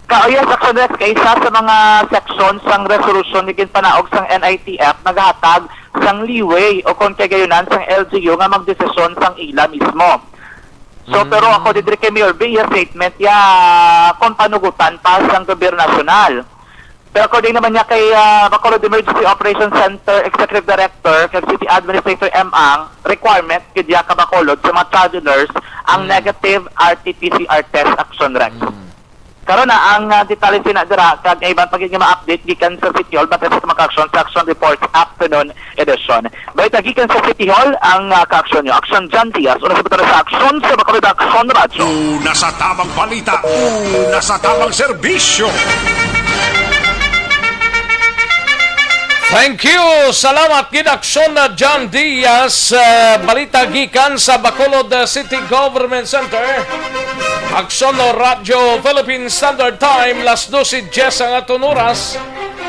Kaya Action Rex kay isa sa mga sections sang resolution ni panaog sang NITF naghatag sang leeway o kung kay gayunan sang LGU nga magdesisyon sang ila mismo. So pero ako didiri kay Mayor B, statement kung panugutan pa sang gobyerno nasyonal. Pero according naman niya kay Bacolod Emergency Operations Center Executive Director kay City Administrator M. Ang requirement kay ka Bacolod sa mga travelers ang negative RT-PCR test Action Rex. Karon na ang detalye sinadira kag iban pagig ma-update gikan sa City Hall batay sa mga action sa Action Reports afternoon edition. Bayta gikan sa City Hall ang ka-action nyo. Action John Diaz, una sa betul sa action sa Bacolod Action Radio. Una sa tamang balita, una sa tamang serbisyo. Thank you! Salamat gid Action na John Diaz. Balita gikan sa Bacolod City Government Center. Action Radio Philippine Standard Time, las 12:10 ang aton oras.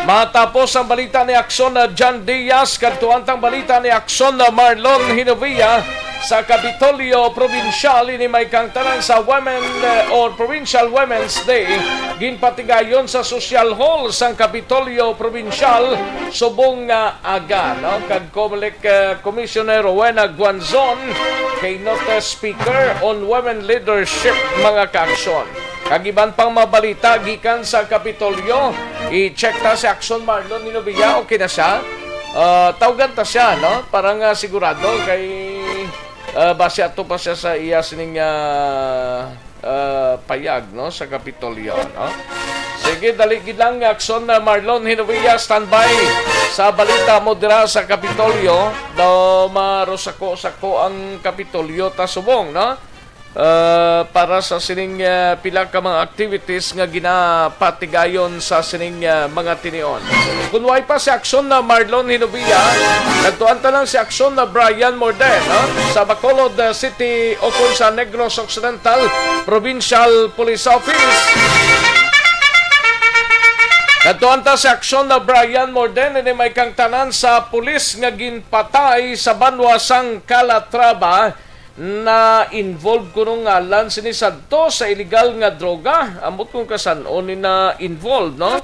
Matapos ang balita ni Action na John Diaz, kadtuantang balita ni Action na Marlon Hinovia sa Kapitolyo Provincial ini may kangtanan sa Women or Provincial Women's Day ginpatigayon sa Social Hall sang Kapitolyo Provincial subong aga no kag Comelec Commissioner Rowena Guanzon kay note speaker on women leadership mga kaaksyon. Kagiban pang mabalita gikan sa Kapitolyo, i-check ta si Action Marlon Hinovia, okay na siya. Tawagan ta siya no parang sigurado kay base ato pa siya sa iya sining payag no sa Kapitolyo no. Sige dali gid lang Action Marlon Hinovia, standby sa balita mo dira sa Kapitolyo daw marosako ang Kapitolyo ta subong no. Para sa sining pila ka mga activities nga ginapatigayon sa sining mga tinion. Kung way pa si Action na Marlon Hinovia, nagtuan ta lang si Action na Brian Morden sa Bacolod City o kung sa Negros Occidental Provincial Police Office. Nagtuan ta si Action na Brian Morden ini may kangtanan sa pulis nga ginpatay sa Banwa sang Calatrava na involved ko nung ngalan sinisadto sa illegal nga droga. Amot kung kasan-o ni na involved, no?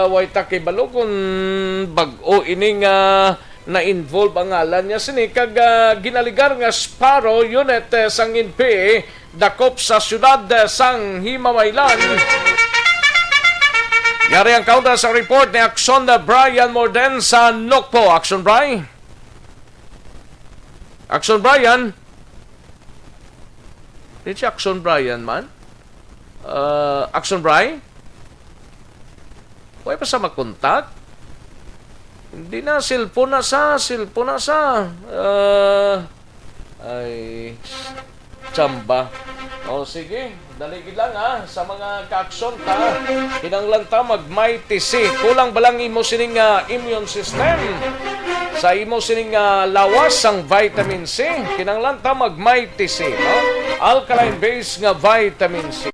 Way takay balo kung bag-o ini nga na-involve ang ngalan niya. Sini kag ginaligar nga Sparrow Unit sang INPE dakop sa syudad sang Himamaylan. Yari ang counter sa report ni Action na Brian Morden sa Nokpo. Action Brian? Action Brian? Di siya Action Brian man? Action Brian? Huwag pa sa makontak. Hindi na, cellphone na sa. Ay, tsamba. O sige, daligid lang sa mga kaaksyon ta. Kinanglan ta mag-mighty C. Kulang balang imo sining immune system. Sa imo sining lawas ang vitamin C. Kinanglan ta mag-mighty C. No? Alkaline base nga vitamin C.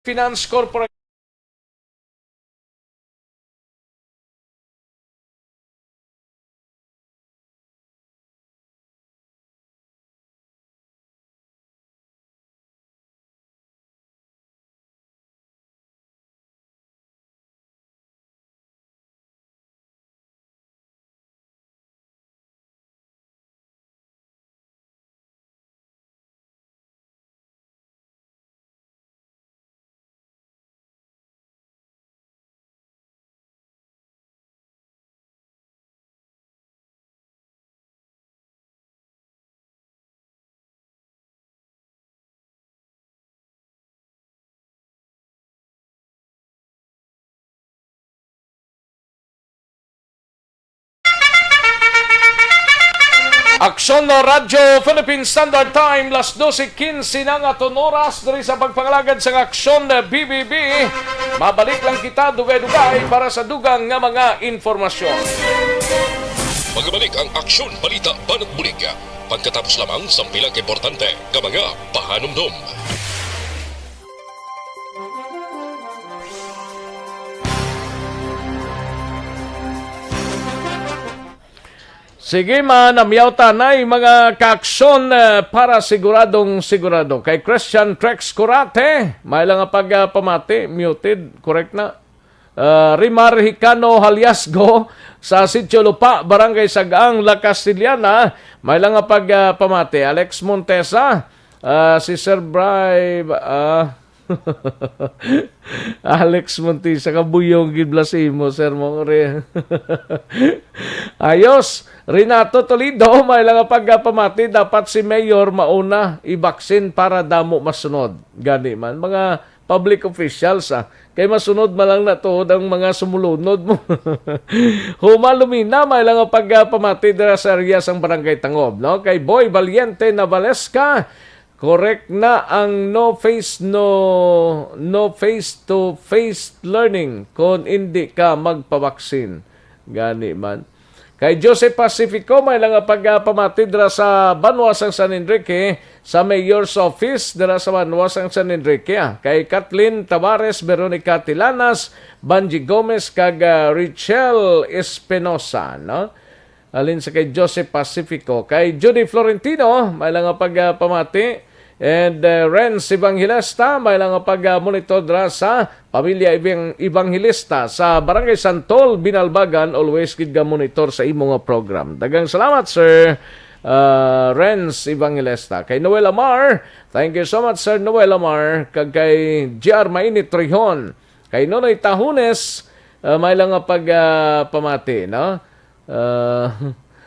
Finance Corporation. Aksyon no Radyo Philippine Standard Time, las 12:15 na nga oras diri sa pagpangalagad sa aksyon na BBB. Mabalik lang kita dugay-dugay para sa dugang nga mga informasyon. Magbalik ang aksyon balita banat bulig. Pagkatapos lamang sa pilang importante nga mga pahanumdum. Sige man, namyaw tanay mga kaaksyon para siguradong sigurado. Kay Christian Trex Curate, may lang pamati, muted, correct na. Rimar Hicano Haliasgo sa Sitio Lupa, Barangay Sagaang, La Castillana, may lang pamati. Alex Montesa, si Sir Bray, Alex Montesa, kabuyong gidblasimo, Sir Mongre. Ayos, Renato Toledo, may lang pamati, dapat si Mayor mauna i-vaksin para damo masunod. Gani man, mga public officials kay masunod malang na to ang mga sumulunod mo. Humalumina, may lang pamati dira sa area sang Barangay Tangob, no? Kay Boy Valiente Navalesca, correct na ang no face to face learning kung hindi ka magpabaksin. Gani man. Kay Jose Pacifico, may lang pagpamati dira sa Banwasang San Enrique, sa Mayor's Office dira sa Banwasang San Enrique. Kay Kathleen Tavares, Veronica Tilanas, Banji Gomez, kag Richelle Espinosa, no? Alin sa kay Jose Pacifico. Kay Judy Florentino, may lang pagpamati. And Renz Evangelista, may lang pag-monitor dra sa Pamilya Evangelista sa Barangay Santol, Binalbagan. Always gid ga monitor sa imo nga program. Dagang salamat, Sir Renz Evangelista. Kay Noel Amar, thank you so much, Sir Noel Amar. Kag kay J.R. Mainit Trihon. Kay Nonoy Tahunes, may lang pamati, no?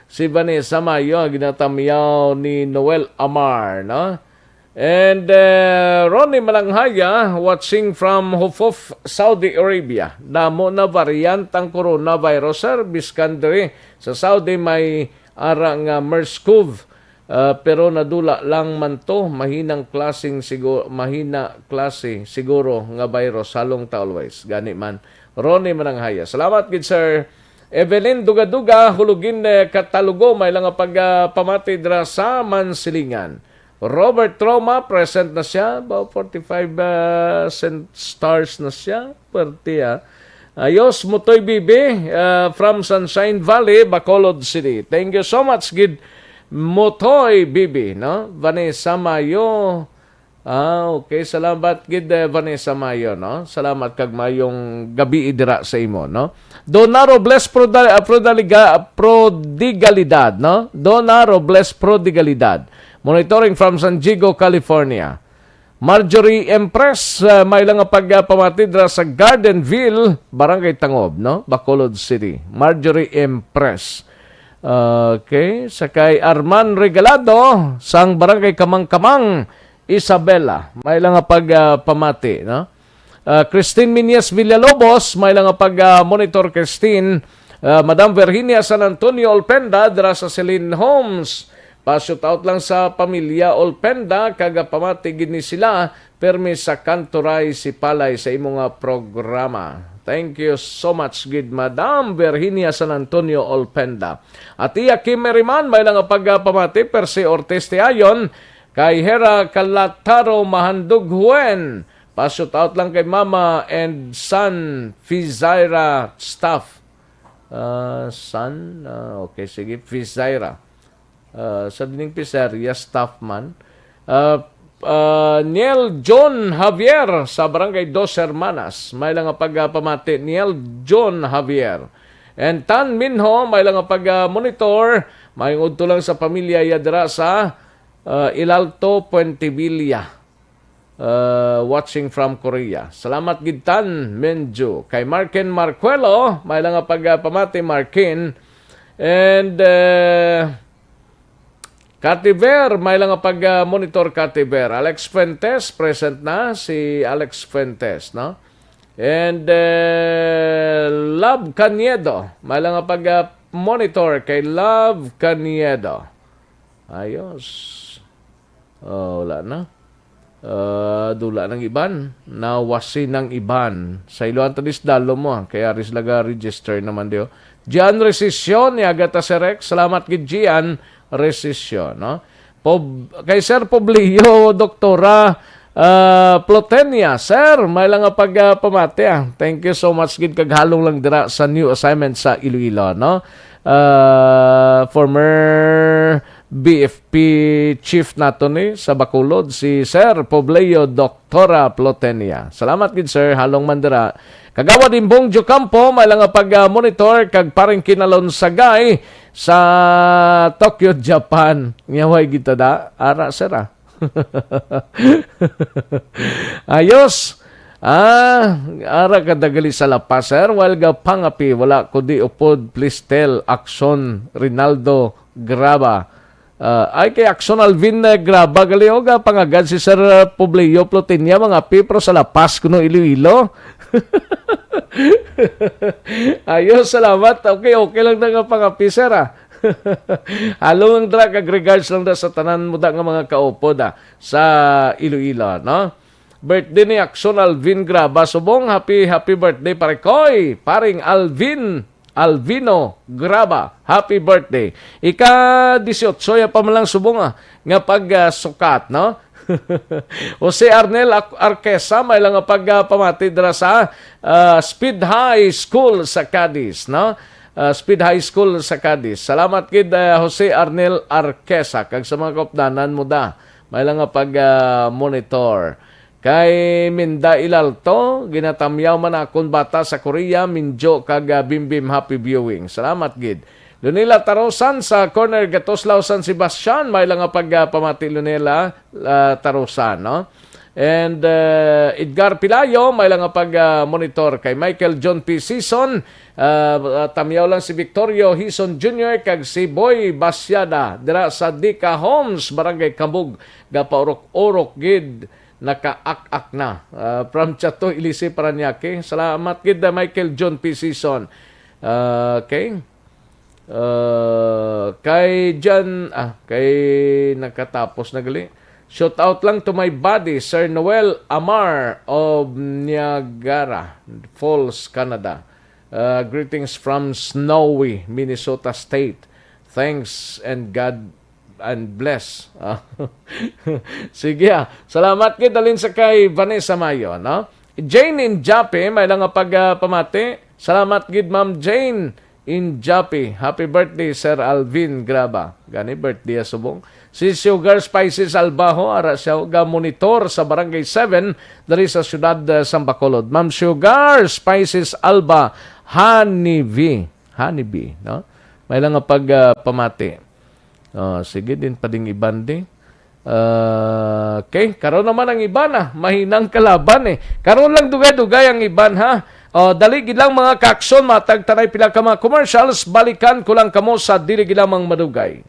Si Vanessa Mayo, ginatamiyaw ni Noel Amar, no? And Ronnie Malanghaya, watching from Hufuf, Saudi Arabia. Damo na variant ang coronavirus, sir. Biskandre sa Saudi may arang MERS-CoV. Pero nadula lang man to. Mahina klase siguro nga virus. Halong ta always. Gani man. Ronnie Malanghaya. Salamat gid, sir. Evelyn Dugaduga, hulugin Katalugo. May lang pagpamati dra sa Mansilingan. Robert Troma, present na siya. About 45 stars na siya. Perti, Ayos, Mutoy Bibi, from Sunshine Valley, Bacolod City. Thank you so much, Gid Mutoy Bibi, no? Vanessa Mayo. Okay. Salamat, Gid Vanessa Mayo, no? Salamat kag mayong gabi idira sa imo, no? Dona Robles Prodigalidad, no? Dona Robles Prodigalidad. Monitoring from San Diego, California. Marjorie Empress, may lang pagpamati dra sa Gardenville, Barangay Tangob, no? Bacolod City. Marjorie Empress. Okay. Sakay Arman Regalado, sang Barangay Kamang-Kamang, Isabela. May lang pagpamati, no? Christine Minyas Villalobos, may lang monitor Christine. Madam Virginia San Antonio Olpenda, dra sa Celine Homes. Pa-shoot out lang sa pamilya Olpenda, kagapamati gid ni sila, permi sa Kanturay si Palay sa imong programa. Thank you so much, gid Madam Virginia San Antonio Olpenda. At iya Kim Meriman, may lang pagpamati, Percy Ortiz Tiayon, kay Hera Calataro Mahandug Huen. Pa-shoot out lang kay Mama and Son Fizaira staff. Okay, sige, Fizaira. Sa dining pizzeria, staff man. Niel John Javier sa Barangay Dos Hermanas. May lang pagpamati, Niel John Javier. And Tan Minho, may lang pag-monitor. May udto lang sa pamilya yadra sa Ilalto, Puente Villa. Watching from Korea. Salamat gid Tan Menjo. Kay Markin Marcuelo, may lang pagpamati, Markin. And Kativer, may lang pag-monitor Kativer. Alex Fuentes, present na si Alex Fuentes, no? And Love Caniedo, may lang pag-monitor kay Love Caniedo. Ayos. Wala na. Dula ng iban. Nawasi ng iban. Sa iluan tanis dalo mo, kaya ris laga register naman diyo. Gian Resisyon, Yagata Serek, salamat gid Gian Resisyon, no? Kay Sir Poblio, Doktora Plotenia, Sir, may lang pagpamati. Thank you so much gid kag halong lang dira sa new assignment sa Iloilo, no? Former BFP chief nato ni sa Bacolod, si Sir Poblio, Doktora Plotenia. Salamat gid, Sir, halong mandira. Kagawad Imbong Jocampo, may lang pag-monitor kag paring kinalon sagay sa Tokyo, Japan. Ngaway kita da. Ara, sir, Ayos. Ara kadagali sa lapas, sir. While ga pangapi, wala ko di upod, please tell, Action Rinaldo Graba. Ay kay Action Alvin Graba, gali o ga pangagad si Sir Poblio Plotenia, mga pipro sa lapas kuno Iloilo. Ayos, salamat. Okay lang na nga pangapi, sir, Halong ang drag, regards lang da sa tanan mo da nga mga kaupo da sa Iloilo, no? Birthday ni Action Alvin Graba. Subong, happy birthday, pare koy, paring Alvin Alvino Graba, happy birthday. Ika-18 ya pa man lang subong nga pag-sukat, no? Jose Arnel Arquesa, may lang nga pag-pamati dira sa Speed High School sa Cadiz, no? Speed High School sa Cadiz. Salamat kid Jose Arnel Arquesa, kag sa mga kaupdanan mo da. May lang nga pag-monitor. Kay Minda Ilalto, ginatamyaw man akong bata sa Korea, Minjo kag Bimbim, happy viewing. Salamat gid. Lunila Tarosan sa corner Gatoslaw San Sebastian, may lang nga pagpamati Lunila Tarosan, no? And Edgar Pilayo, may lang nga pag-monitor kay Michael John P. Season, tamyaw lang si Victorio Hison Jr. kag si Boy Basyada dira sa Dika Homes, Barangay Kabug, gapaurok-urok gid naka-ak-ak na. From Chato, Ilise, Paranaque. Salamat gid Michael John P. Season. Okay. Kay nakatapos na gali. Shout out lang to my buddy, Sir Noel Amar of Niagara Falls, Canada. Greetings from snowy Minnesota State. Thanks and God and bless. Sige salamat kay dalin sa kay Vanessa Mayo, no? Jane in Jape, may lang nga pagpamati. Salamat gid Ma'am Jane in Jape. Happy birthday Sir Alvin Graba. Gani birthday subong. Si Sugar Spices Albaho ara siya ga monitor sa Barangay 7 diri sa siyudad San Bacolod. Ma'am Sugar Spices Alba Honeybee, no? May lang nga pagpamati. Sige din pa ding iban din. Okay, karon naman ang iban mahinang kalaban Karon lang dugay-dugay ang iban dali gid lang mga kaakson, matag tanay pila ka mga commercials, balikan ko lang kamo sa dili gid lamang madugay.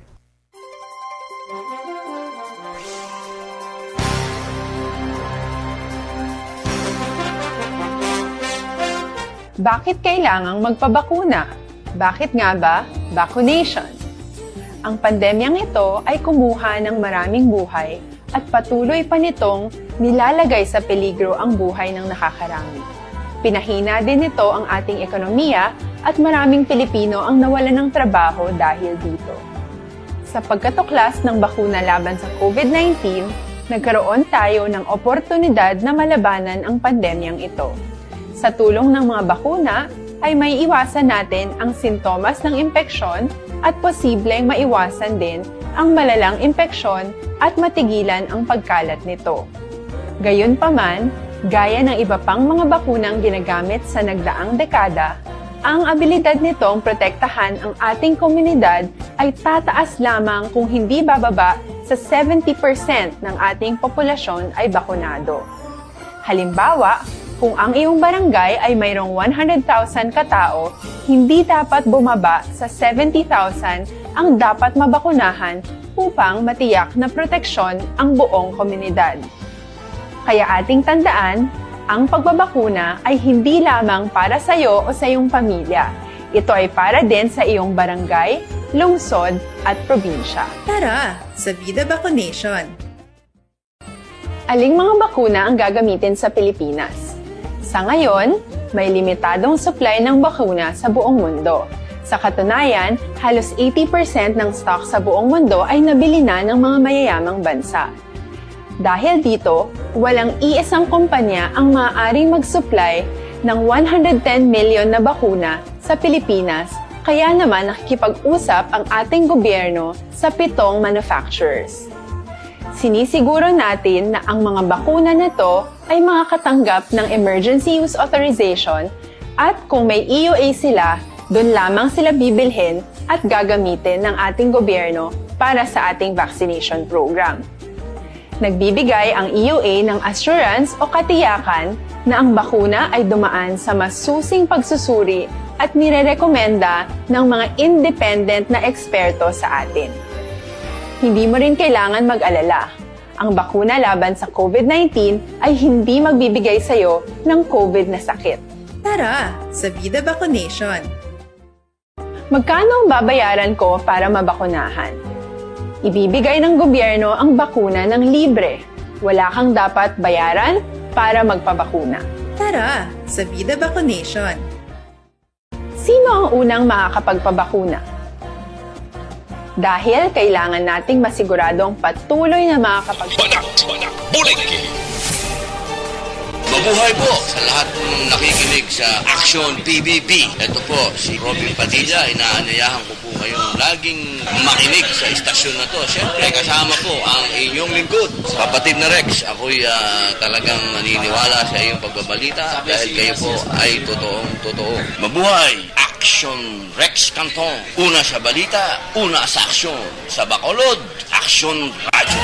Bakit kailangang magpabakuna? Bakit nga ba vaccination? Ang pandemyang ito ay kumuha ng maraming buhay at patuloy pa nitong nilalagay sa peligro ang buhay ng nakakarami. Pinahina din nito ang ating ekonomiya at maraming Pilipino ang nawalan ng trabaho dahil dito. Sa pagkatuklas ng bakuna laban sa COVID-19, nagkaroon tayo ng oportunidad na malabanan ang pandemyang ito. Sa tulong ng mga bakuna, ay may iwasan natin ang sintomas ng impeksyon at posibleng maiwasan din ang malalang impeksyon at matigilan ang pagkalat nito. Gayunpaman, gaya ng iba pang mga bakunang ginagamit sa nagdaang dekada, ang abilidad nitong protektahan ang ating komunidad ay tataas lamang kung hindi bababa sa 70% ng ating populasyon ay bakunado. Halimbawa, kung ang iyong barangay ay mayroong 100,000 katao, hindi dapat bumaba sa 70,000 ang dapat mabakunahan upang matiyak na proteksyon ang buong komunidad. Kaya ating tandaan, ang pagbabakuna ay hindi lamang para sa iyo o sa iyong pamilya. Ito ay para din sa iyong barangay, lungsod at probinsya. Tara, sa Vida Vaccination! Aling mga bakuna ang gagamitin sa Pilipinas? Sa ngayon, may limitadong supply ng bakuna sa buong mundo. Sa katunayan, halos 80% ng stock sa buong mundo ay nabili na ng mga mayayamang bansa. Dahil dito, walang iisang kumpanya ang maaaring mag-supply ng 110 million na bakuna sa Pilipinas, kaya naman nakikipag-usap ang ating gobyerno sa 7 manufacturers. Sinisiguro natin na ang mga bakuna na ito ay makakatanggap ng Emergency Use Authorization at kung may EUA sila, doon lamang sila bibilhin at gagamitin ng ating gobyerno para sa ating vaccination program. Nagbibigay ang EUA ng assurance o katiyakan na ang bakuna ay dumaan sa masusing pagsusuri at nirerekomenda ng mga independent na eksperto sa atin. Hindi mo rin kailangan mag-alala. Ang bakuna laban sa COVID-19 ay hindi magbibigay sa iyo ng COVID na sakit. Tara, sa Vida Vaccination! Magkano ang babayaran ko para mabakunahan? Ibibigay ng gobyerno ang bakuna ng libre. Wala kang dapat bayaran para magpabakuna. Tara, sa Vida Vaccination! Sino ang unang makakapagpabakuna? Dahil kailangan nating masiguradong patuloy na makakapagpabakuna. Mabuhay po sa lahat po ng nakikinig sa Action PBB. Ito po, si Robin Padilla. Inaanyayahan ko po kayong laging makinig sa istasyon na to. Siyempre, kasama po ang inyong lingkod. Kapatid na Rex, ako'y talagang naniniwala sa iyong pagbabalita dahil kayo po ay totoong-totoo. Mabuhay! Action Rex Canton. Una sa balita, una sa aksyon. Sa Bacolod, Action Radio.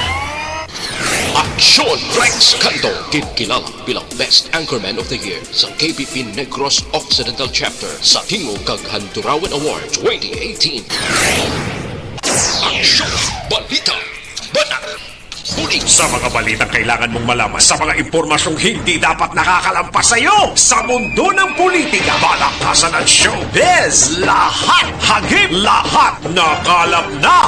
Action Rex Canto, kilala bilang Best Anchorman of the Year sa KBP Negros Occidental Chapter sa Tingog kag Handurawan Award 2018. Action Balita Banak. Sa mga balitang kailangan mong malaman, sa mga impormasyong hindi dapat nakakalampas sa iyo, sa mundo ng politika, balakasan at showbiz, lahat hagip, lahat nakalap na.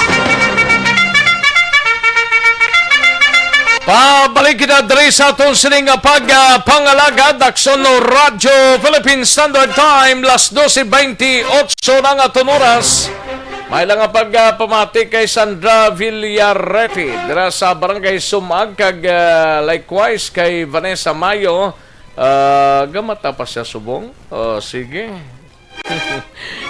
Pabalik kita diri sa atong sining pagpangalagad Aksyon no Radyo Philippine Standard Time las 12:28 na nga oras. May lang nga pagpamati kay Sandra Villarete dira sa Barangay Sumag kag likewise kay Vanessa Mayo. Gamata pa siya subong. Sige.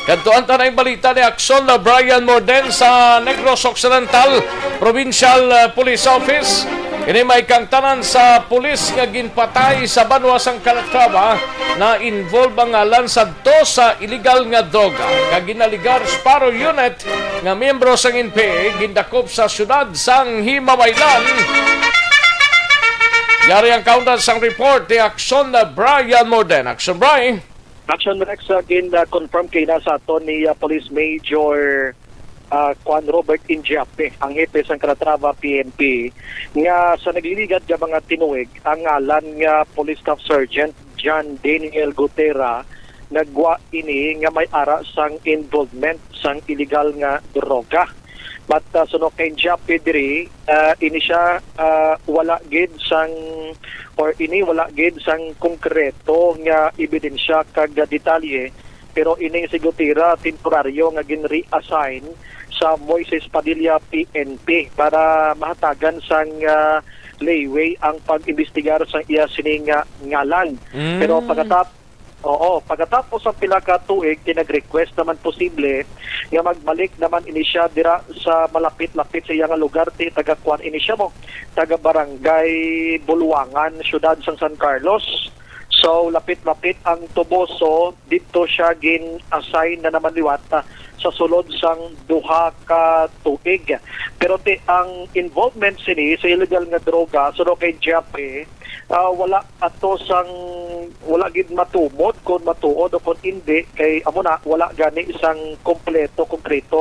Kantuan ta na yung balita ni Aksyon na Brian Morden sa Negros Occidental Provincial Police Office. Kini may kangtanan sa pulis nga ginpatay sa Banwasang Calatrava na involve ang lansadto sa illegal nga droga. Kag ginaligar Sparrow Unit nga miyembro sang NPA gindakop sa syudad sang Himabaylan. Yari ang kauntan sang report ni Aksyon na Brian Morden. Aksyon Brian. Action Rex confirm kay na sa aton ni Police Major Juan Robert Injiape, ang hepe sa Calatrava PNP, nga sa nagliligat nga mga tinuig ang ngalan nga Police Staff Sergeant John Daniel Gutera nagwa ini nga may ara sang involvement sang illegal nga droga. But sunod kay Injiape diri, ini siya wala gid sang konkreto nga ebidensya kag detalye, pero ining si Gutera temporaryo nga gin-reassign sa Moises Padilla PNP para mahatagan sang layway ang pag-imbestigar sa iya sining ngalan. Pero pagkatapos ang pila ka tuig tinag-request naman posible nga magbalik naman ini siya dira sa malapit-lapit sa iyang lugar taga Kuan ini siya mo taga Barangay Buluangan, syudad sang San Carlos. So lapit-lapit ang Tuboso, dito siya gin-assign na naman liwat sa sulod sang duha ka tuig. Pero ang involvement sini sa illegal nga droga suno kay Jape, wala gid matumod kung matuod o kung hindi kay amo na wala gani isang konkreto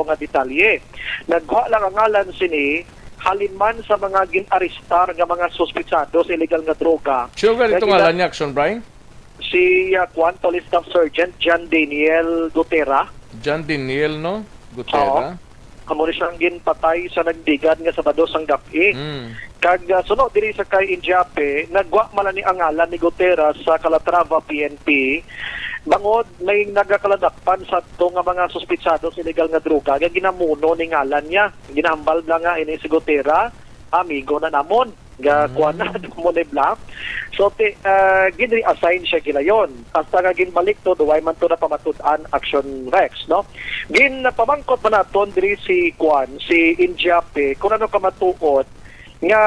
nga detalye. Nagwa lang ang ngalan sini halinman sa mga gin-arestar nga mga suspitsado sa illegal nga droga. Sino ganito ngalan niya, Action Brian? Si Juan Police Staff Sergeant John Daniel Gutera. John Daniel, no? Gutera. Amo ni siyang ginpatay sa nagdigad nga Sabado sang gabi. Kag sunod diri sa kay Injiape, nagwa man ni ang ngalan ni Gutera sa Calatrava PNP. Bangod may nagakaladakpan sa to nga mga suspitsado sa illegal nga droga, nga ginamuno ni ngalan niya. Ginahambal na nga ini si Gutera, amigo na namon. Kuan na mo ni Black. So gin-reassign siya gilayon. Hasta nga ginbalik to duway man to na pamatud-an Action Rex, no? Pamangkot man naton diri si Injiape kung ano ka matuod nga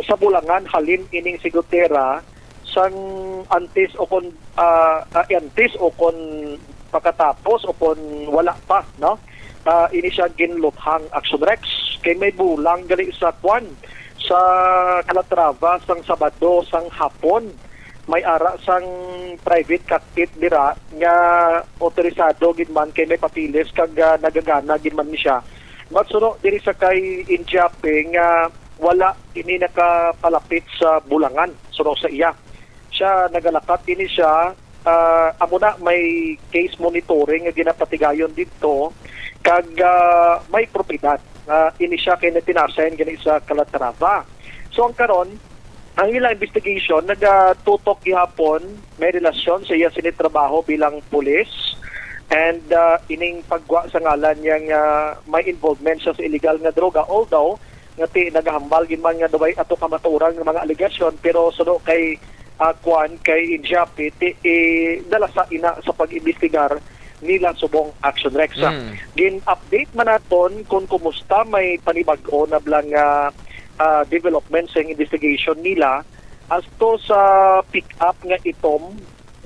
sa Bulangan halin ining si Gutera sang antes o kon pagkatapos o kon wala pa, no? Ini siya ginluthang Action Rex kay may bulang gali sa Kuan sa Calatrava sang Sabado sang hapon. May ara sang private cockpit dira nga otorisado gid man kay may papilis kag nagagana gid man ni siya. Matsuno diri sa kay Injiape nga wala ini nakapalapit sa Bulangan suno sa iya. Siya nagalakat ini siya amo na may case monitoring nga ginapatigayon dito kag may propiedad. Ini siya kay natinasayan gani sa Calatrava. So ang karon ang ilang investigation nagatutok gihapon may relasyon sa iya sinitrabaho bilang pulis And ining pagwa sa ngalan niyang may involvement siya sa illegal nga droga, although nga nagahambal gin man nga daway ato kamaturan nga mga allegation, pero suno kay kay Injapi dala sa ina sa pag-imbestigar nila subong Action Rex. Gin-update man naton kung kumusta may panibag-o na blang development sa investigation nila as to sa pick-up nga itom.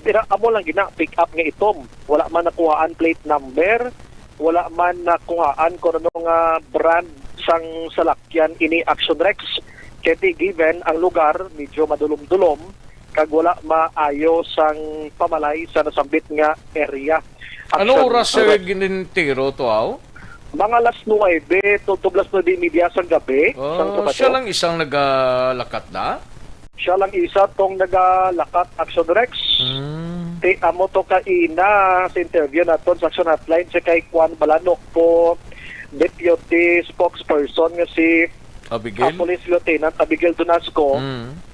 Pero amo lang gina pick-up nga itom. Wala man nakuhaan plate number, wala man nakuhaan kung ano nga brand sang salakyan ini Action Rex. Kaya given ang lugar medyo madulom-dulom, kag wala maayo sang pamalay sa nasambit nga area. Ano oras siya ginintiro to aw? Mga alas 9, tutublas na di media sa gabi. Siya lang isang nagalakat na? Siya lang isa tong nagalakat Action Rex. Amo to kaina sa interview naton sa Action Hotline sa kay Juan Balanok po, Deputy Spokesperson nga si Police Lieutenant Abigail Donasco.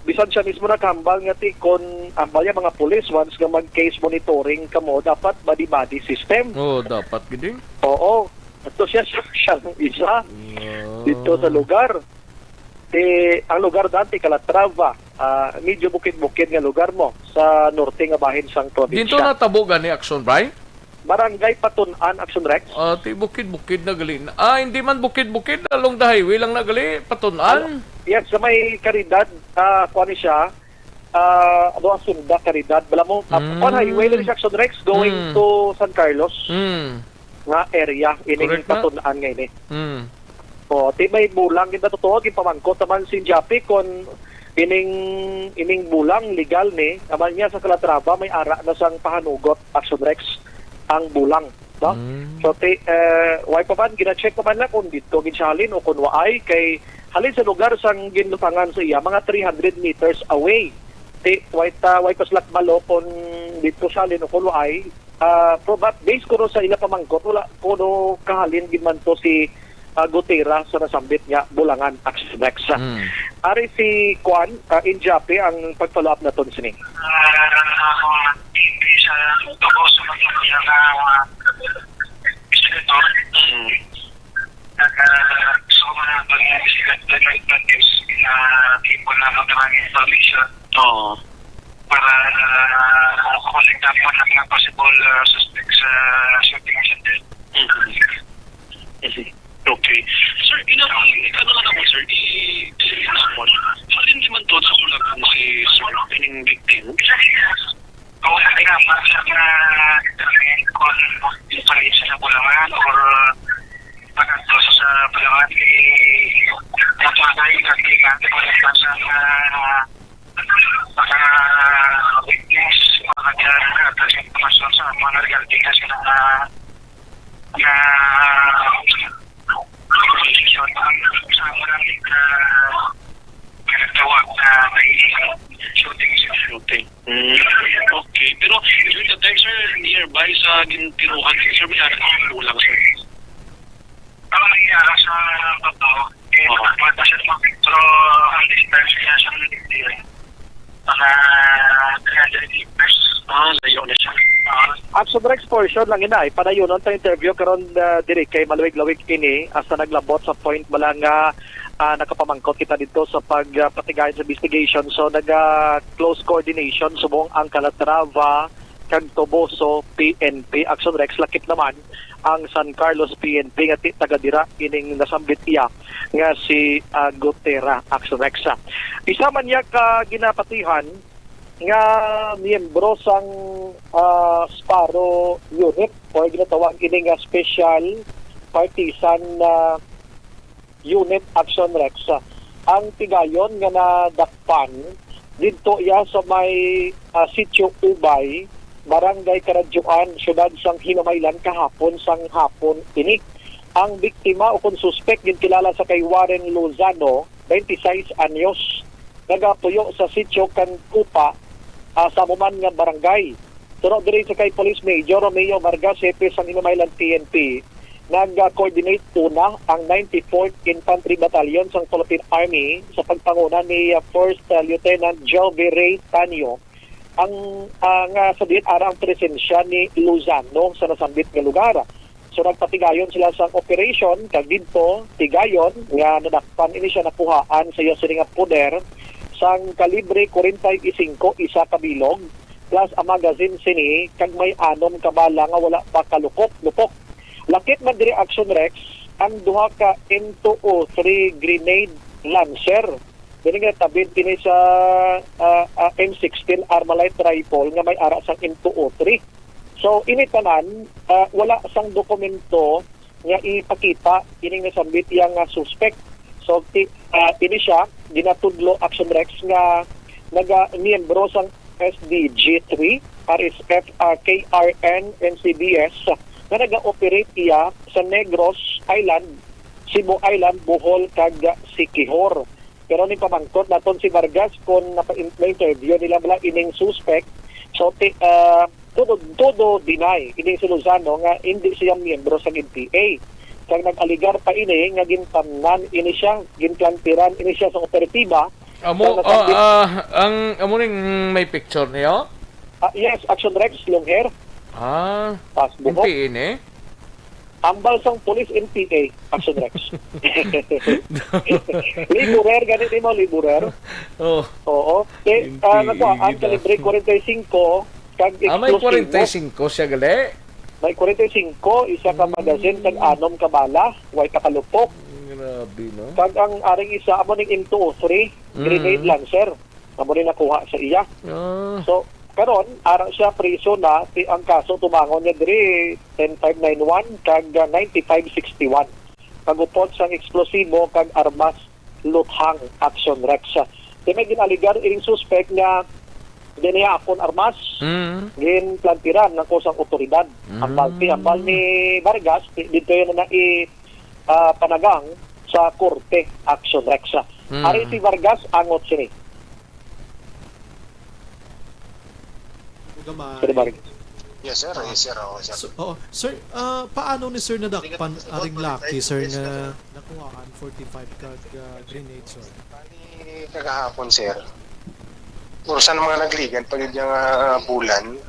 Bisan siya mismo nakahambal nga kon ambal yung mga police once nga mag-case monitoring kamo, dapat body-body system. Dapat gini. Oo. Ito siya lang isa dito sa lugar. Ang lugar dati Calatrava, medyo bukid-bukid nga lugar mo sa norte nga bahin sang probinsya. Dito natabo gani Action Bray? Barangay Patunan, Action Rex. Bukid-bukid na gali. Hindi man bukid-bukid, along the highway lang na gali, Patunan. Yes, sa may Caridad, kuha ni siya, Sunda, Caridad. Bala mo, on highway lang siya Action Rex going to San Carlos. Nga area, ining Patunan ngayon may bulang kita totoo gipamangkot naman si Japi kon ining bulang legal ni aman niya sa Calatrava may ara na sang pahanugot Action Rex ang bulang, no? So why pa man gina-check pa man na kung dito ginsalin o kung waay kay halin sa lugar sang ginutangan sa iya mga 300 meters away. Why pa slak malo kung dito salin o kung waay based ko sa ila pamangkot wala kuno kahalin ginman to si Gutera sa nasambit nga Bulangan Action Rex. Ari si Juan Injapi ang pag-follow up na to sining. Sa tabo sa mga investigator so mga pag-investigator na tipo na maraming information para collect up on mga possible suspects sa shooting incident. Okay. Sir, ano lang ako, sir, halin di man to sa kulang kung si Sir Pining victim? Oo, hindi nga, masyad na kung information sa Bulangan or pagkakto sa Bulangan natwagay kagigan sa pagka-witness pagka-address information sa mga regaldigas na sa maraming pinagtawag na may shooting. Okay, pero during the time, sir, nearby sa gintiruhan, sir, may harap ang bulang, sir? May harap sa babaw. Pagpata siya naman, pero ang distance niya sa mga 300 meters. Layo na siya. Action Rex portion lang ina padayon ta interview karon diri kay maluwig-lawig ini asa naglabot sa point bala nga nakapamangkot kita dito sa pagpatigayon sa investigation. So close coordination subong ang Calatrava kag Toboso PNP Action Rex lakip naman ang San Carlos PNP nga taga-dira ining nasambit iya nga si Gutera Action Rex. Isa man niya ka ginapatihan nga miyembro sang Sparrow Unit o ginatawag kini nga Special Partisan Unit Action Rex. Ang tigayon nga nadakpan dito iya sa may Sitio Ubay, Barangay Karadjuan, syudad sang Hinamaylan kahapon sang hapon ini. Ang biktima o kung suspect ginkilala sa kay Warren Lozano, 26 anyos, nagapuyo sa Sitio Cancupa sa Muman nga barangay. Sunod diri sa kay Police Major Romeo Vargas, Jefe sang Hinamaylan PNP, nag-coordinate una ang 94th Infantry Battalion sang Philippine Army sa pagpanguna ni First Lieutenant Joe Ray Tanio ang nga sabihin ara ang presensya ni Luzano sa nasambit nga lugar. So nagpatigayon sila sa operation kag didto tigayon nga nadakpan ini siya napuhaan sa iya sini nga poder sang kalibre 45 isa ka bilog plus ang magazine sini kag may 6 ka bala nga wala pa kalupok. Lakit man diri Action Rex ang duha ka M203 grenade launcher. Dili nga tabid kini sa M16 Armalite rifle nga may ara sang M203. So ini tanan wala sang dokumento nga ipakita ining nasambit yang suspect. So ini siya ginatudlo Action Rex nga naga-miyembro sang SDG3, RSF, KRN, NCBS na naga-operate iya sa Negros Island, Cebu Island, Bohol, kag Siquijor. Pero ni pamangkot naton si Vargas kung na-interview nila bala ining suspect. So todo deny ining si Luzano nga hindi siya miyembro sa NPA. Kag nag-aligar pa ini nga gintamnan ini siya, ginplantiran ini siya sa operatiba. Amo ning may picture niyo? Yes, Action Rex, long hair. Pasbuhok. NPA ni? Ambal sang police NPA, Action Rex. Liburer, ganit mo, liburer. Oo. Ang kalibre 45, kag may explosive. 45 siya gali? May 45, isa ka magazine, kag 6 ka bala, way kakalupok. Grabe, no? Kag ang aring isa, amo ning M203, grenade launcher. Amo rin nakuha sa iya. So, karon ara siya priso na ang kaso tumangon niya diri 10591 kag 9561. Kagupot sang eksplosibo kag armas luthang Action Rex. May ginaligar ining suspect nga diniya akon armas gin plantiran ng kusang otoridad. Ang ambal ni Vargas dito yun na panagang sa korte Action Rex. Ari si Vargas angot sini. Yes, sir. Yes, sir. Sir, paano ni Sir nadakpan aring laki, Sir, na nakuhaan 45 kag grenade, sir? Kagahapon, sir. Urusan ng mga nagligan, pag yung bulan,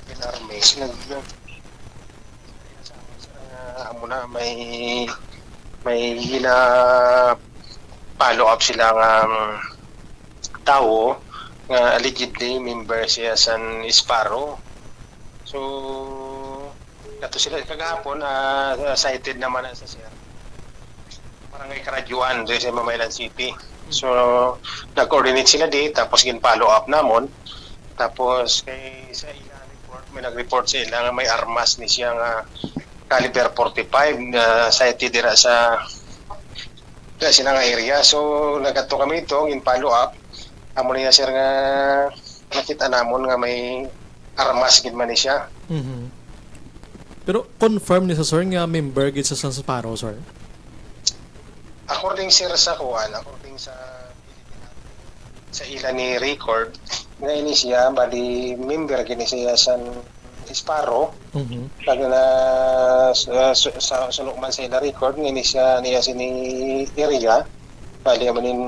pinarme, amo na, may follow up sila ng tao nga allegedly member siya sa Sparrow. So nato sila kagahapon cited naman sa sir Barangay Karajuan sa Mamaylan City. So nag-coordinate sila tapos gin-follow up namon. Tapos kay sa ilang report may nag-report sila nga may armas ni siya nga caliber 45 cited dira sa sinang area. So nagato kami ito gin-follow up. Amo niya sir nga nakita namon nga may armas gid man siya. Pero confirm ni sa sir nga member gid sa Sparrow, sir? According sir sa kuan, according sa ila ni record nga ini siya bali member gid siya sa Sparrow. Kaya na sa sunukman sa ila record nga ini siya niya sini area. Bali manin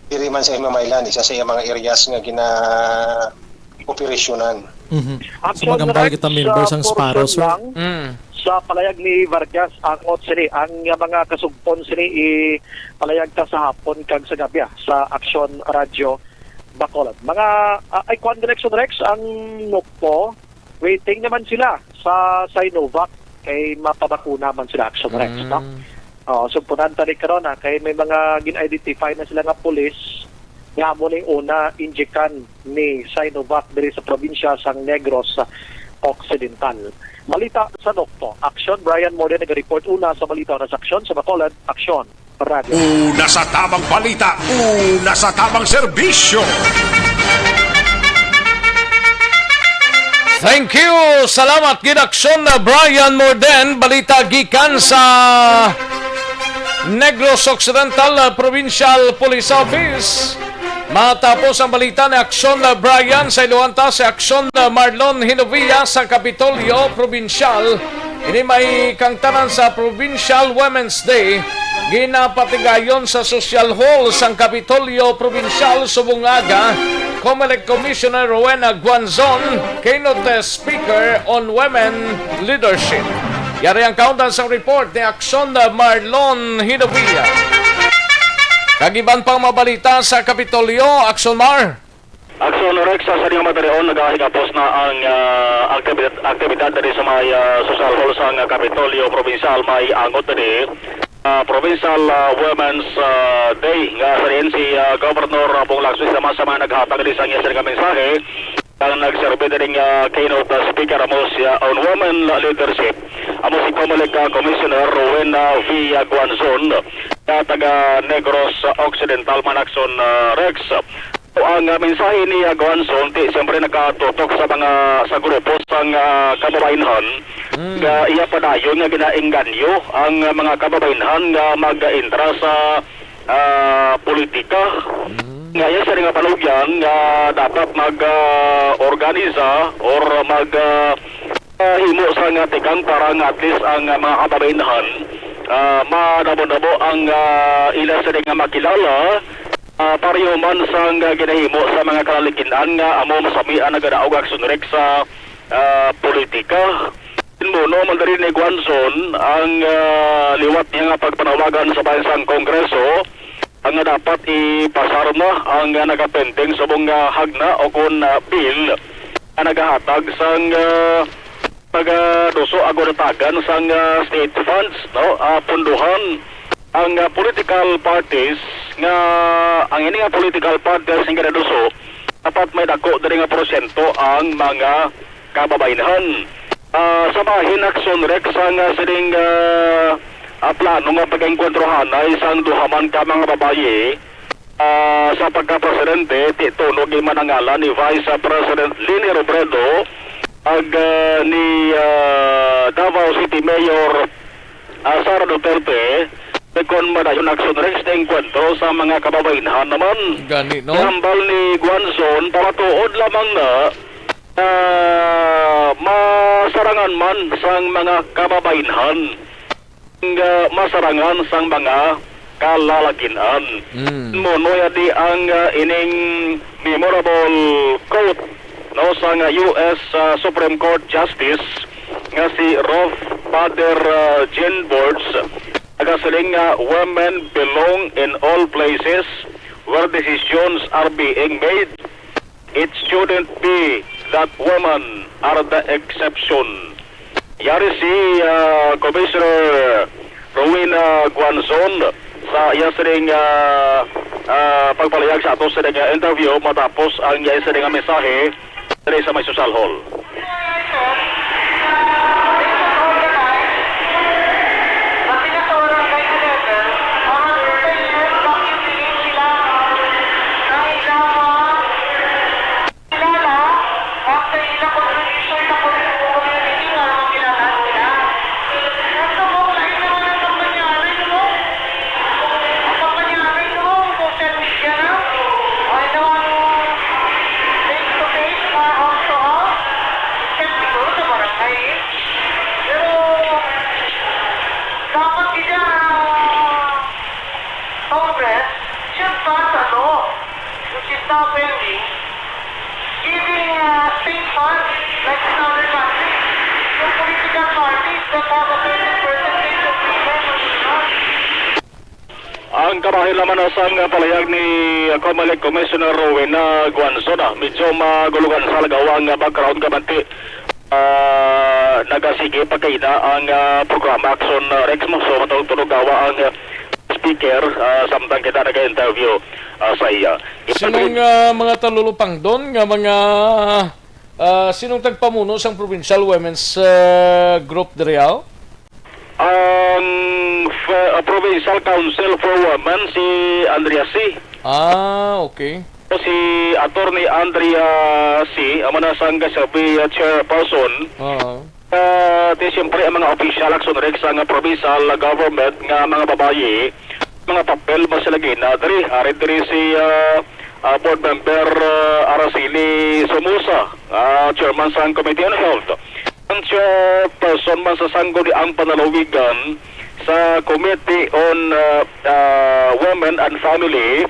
diri man sa Mamaylan isa sa mga areas nga gina operasyonan. So magambal kita member sang Sparrow, sir? Sa palayag ni Vargas ang mga kasugpon sini palayag ta sa hapon kag sa gabi sa Action Radio Bacolod. Mga Icon Direction Rex ang nukpo waiting naman sila sa Sinovac kay mapabakuna man sila Action Rex, no? Sumpunan tani karon kay may mga gin-identify na sila nga pulis nga mo ning una injekan ni Sinovac diri sa probinsya sang Negros Occidental. Malita sa Nokto, Action Brian Morden nag-report una sa balita na sa Action sa Bacolod, Action Radio. Una sa tamang balita, una sa tamang serbisyo. Thank you. Salamat gid Action Brian Morden, balita gikan sa Negros Occidental Provincial Police Office. Matapos ang balita ni Action Brian sa iluwanta si Action Marlon Hinovilla sa Kapitolyo Provincial. Ini may kangtanan sa Provincial Women's Day. Ginapatigayon sa Social Hall sa Kapitolyo Provincial Subungaga COMELEC Commissioner Rowena Guanzon keynote speaker on women leadership. Yari ang kauntan sa report ni Action Marlon Hinovilla. Kagiban pang mabalita sa Kapitolyo, Action Mar. Action Rex sa ding materion nagahigapos na ang aktibidad dari sa may social hall sa Kapitolyo provincial may angot dari Provincial Women's Day nga sa rin si Governor Bong Lacson sama-sama naghatag din sa iya sa mensahe ang nagserbe din keynote speaker amo siya on women leadership amo si COMELEC Commissioner Rowena V. Guanzon na taga Negros Occidental Manakson Rex. Ang mensahe ni Guanzon siyempre nakatutok sa mga sa grupo sang kababainhan nga iya padayon nga ginaengganyo ang mga kababainhan nga mag-intra sa politika. Ngayon sa nga palugyan nga dapat mag-organiza or himo sa nga tikang para nga at least ang mga kababainhan madabo-dabo ang ila sa nga makilala pariyo man sa ginahimo sa mga kalalikinan nga amo masamian na gadaog Action Rex sa politika. Inmuno man rin ni Guanzon ang liwat niya nga pagpanawagan sa bansang Kongreso ang dapat ipasar na ang nagapenteng sa mga hagna o kun bill na nagahatag sang pag-duso agoratagan sang state funds, no? Punduhan ang political parties nga ang ini nga political parties nga ginaduso dapat may dako diri nga porsyento ang mga kababainhan. Sa bahin Action Rex ang sining plano nga pag-engkwentrohan ay isang duhaman ka mga babaye sa pagka-presidente titunog manangalan ni Vice President Leni Robredo ag ni Davao City Mayor Sara Duterte kon madayon Action Rex na engkwentro sa mga kababainhan naman. Gani, no? Hambal ni Guanzon pamatuod lamang na masarangan man sang mga kababainhan masarangan sang mga kalalakinan. Monoya di ang ining memorable quote no sang US Supreme Court Justice nga si Rolf Bader Ginsburg agasaling women belong in all places where decisions are being made. It shouldn't be that women are the exception. Yari si Commissioner Rowena Guanzon sa iya sining pagpalayag sa ato sa interview matapos ang iya sining mensahe dari sa may social hall. Ang kabahin naman sa palayag ni COMELEC Commissioner Rowena Guanzon medyo magulugan sa lagawang background kabanti nagasige pagkaina ang programa Action Rex mo so matulog gawa ang speaker samtang kita nag-interview sa iya. Sinong mga talulupang doon nga mga sinong tagpamuno sang Provincial Women's Group Diriao? Ang Provincial Council for Women si Andrea C. Okay. Si Attorney Andrea C. ang manasang kasabi chairperson. Siyempre ang mga official Action Rex ang provincial government nga mga babaye mga papel masilagin na dari si board member Araceli Somoza, chairman sa Committee on Health. Ang chairperson man sa sangguni ang panalawigan sa Committee on Women and Family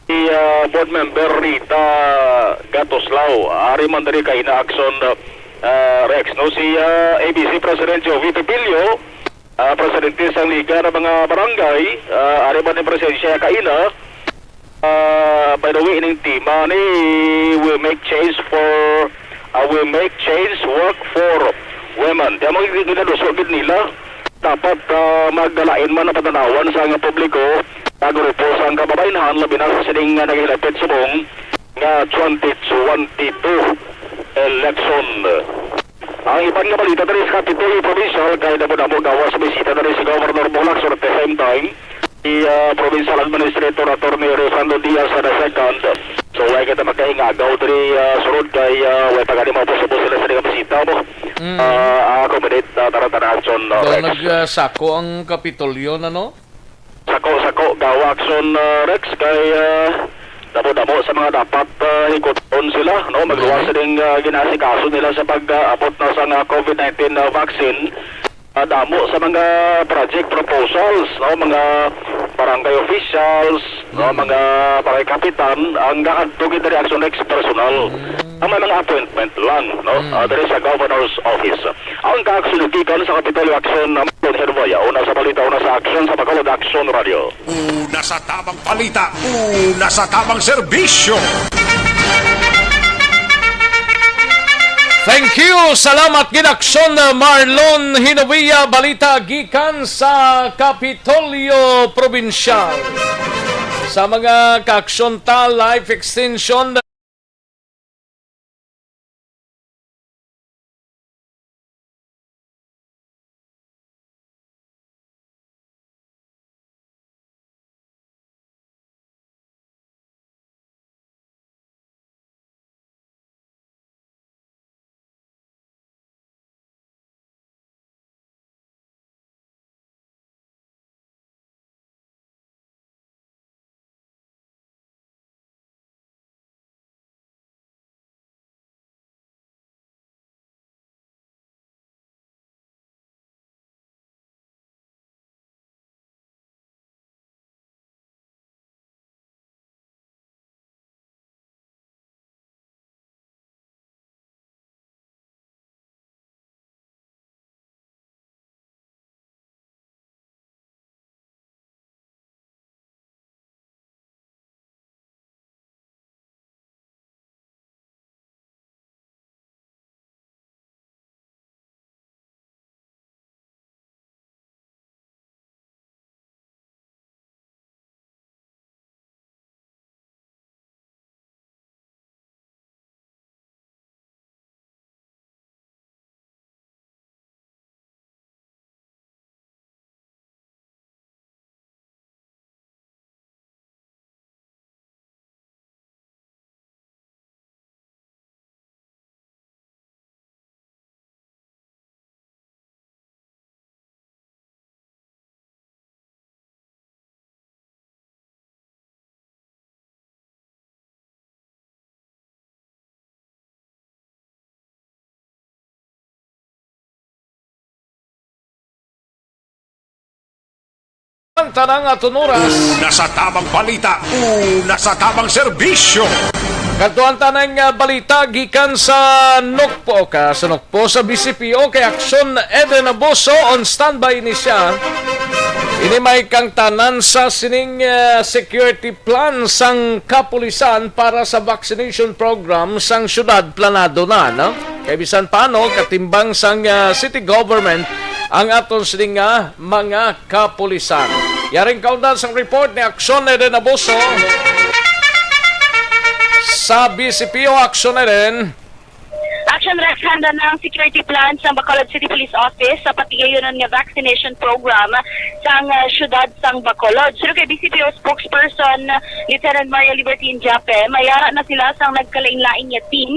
board member Rita Gatoslao. Ari man diri kay na action Rex no si ABC President Jovi Pepilio, presidente sang Liga ng mga barangay, ari man ni presensya kaina. By the way, ining team ni will make change work for women. Di mo ginalusog nila. Dapat magdalain man na patanawan sa nga publiko grupo sa ang kababayan, labi na sa sining naghilapit subong nga 2022 election. Ang ibang nga balita dari sa Kapitolyo Provincial kay damo-damo gawas sa bisita dari si Governor Bulac at the same time si Provincial Administrator Attorney Refrando Diaz sa second. So ay kita magkahingagaw dari surod kay way pagani mo po sila sa bisita mo. Accommodate taratana action. Nagsako ang Kapitolyo na no? Sako gawa action Rex kay damo-damo sa mga dapat hikuton sila no magluwas ding ginasikaso nila sa pag-abot na sa COVID-19 vaccine. Damo sa mga project proposals no mga barangay officials no mga barangay kapitan ang gaadto dari action Rex personal. Ang mga appointment lang no dari sa governor's office. Ang kaaksunugikan sa Kapitolyo Action ng Herboya, una sa balita, una sa action sa Bacolod Action Radio. Una sa tamang balita, una sa tamang serbisyo. Thank you. Salamat ginaksyon Marlon Hinovia, balita gikan sa Kapitolyo Provincial. Sa mga kaaksyon ta life extension ang tanang aton oras. Una sa tamang balita, una sa tamang serbisyo. Kantuan tanang balita gikan sa Nokpo sa BCPO kay Aksyon Eden Abuso on standby ni siya. Ini may kang tanan sa sining security plan sang kapulisan para sa vaccination program sang syudad planado na no? Kay bisan paano katimbang sang city government ang aton sining mga kapulisan. Yaring kaundan sang report ni Aksyon Eden Abuso sa BCPO. Aksyon Eden. Action Rex, handa na ang security plan sa Bacolod City Police Office sa patigayon nga vaccination program sa syudad sang Bacolod. Sino kay BCPO spokesperson Lieutenant Maria Libertine Jape, mayara na sila sang nagkalain-laing nga team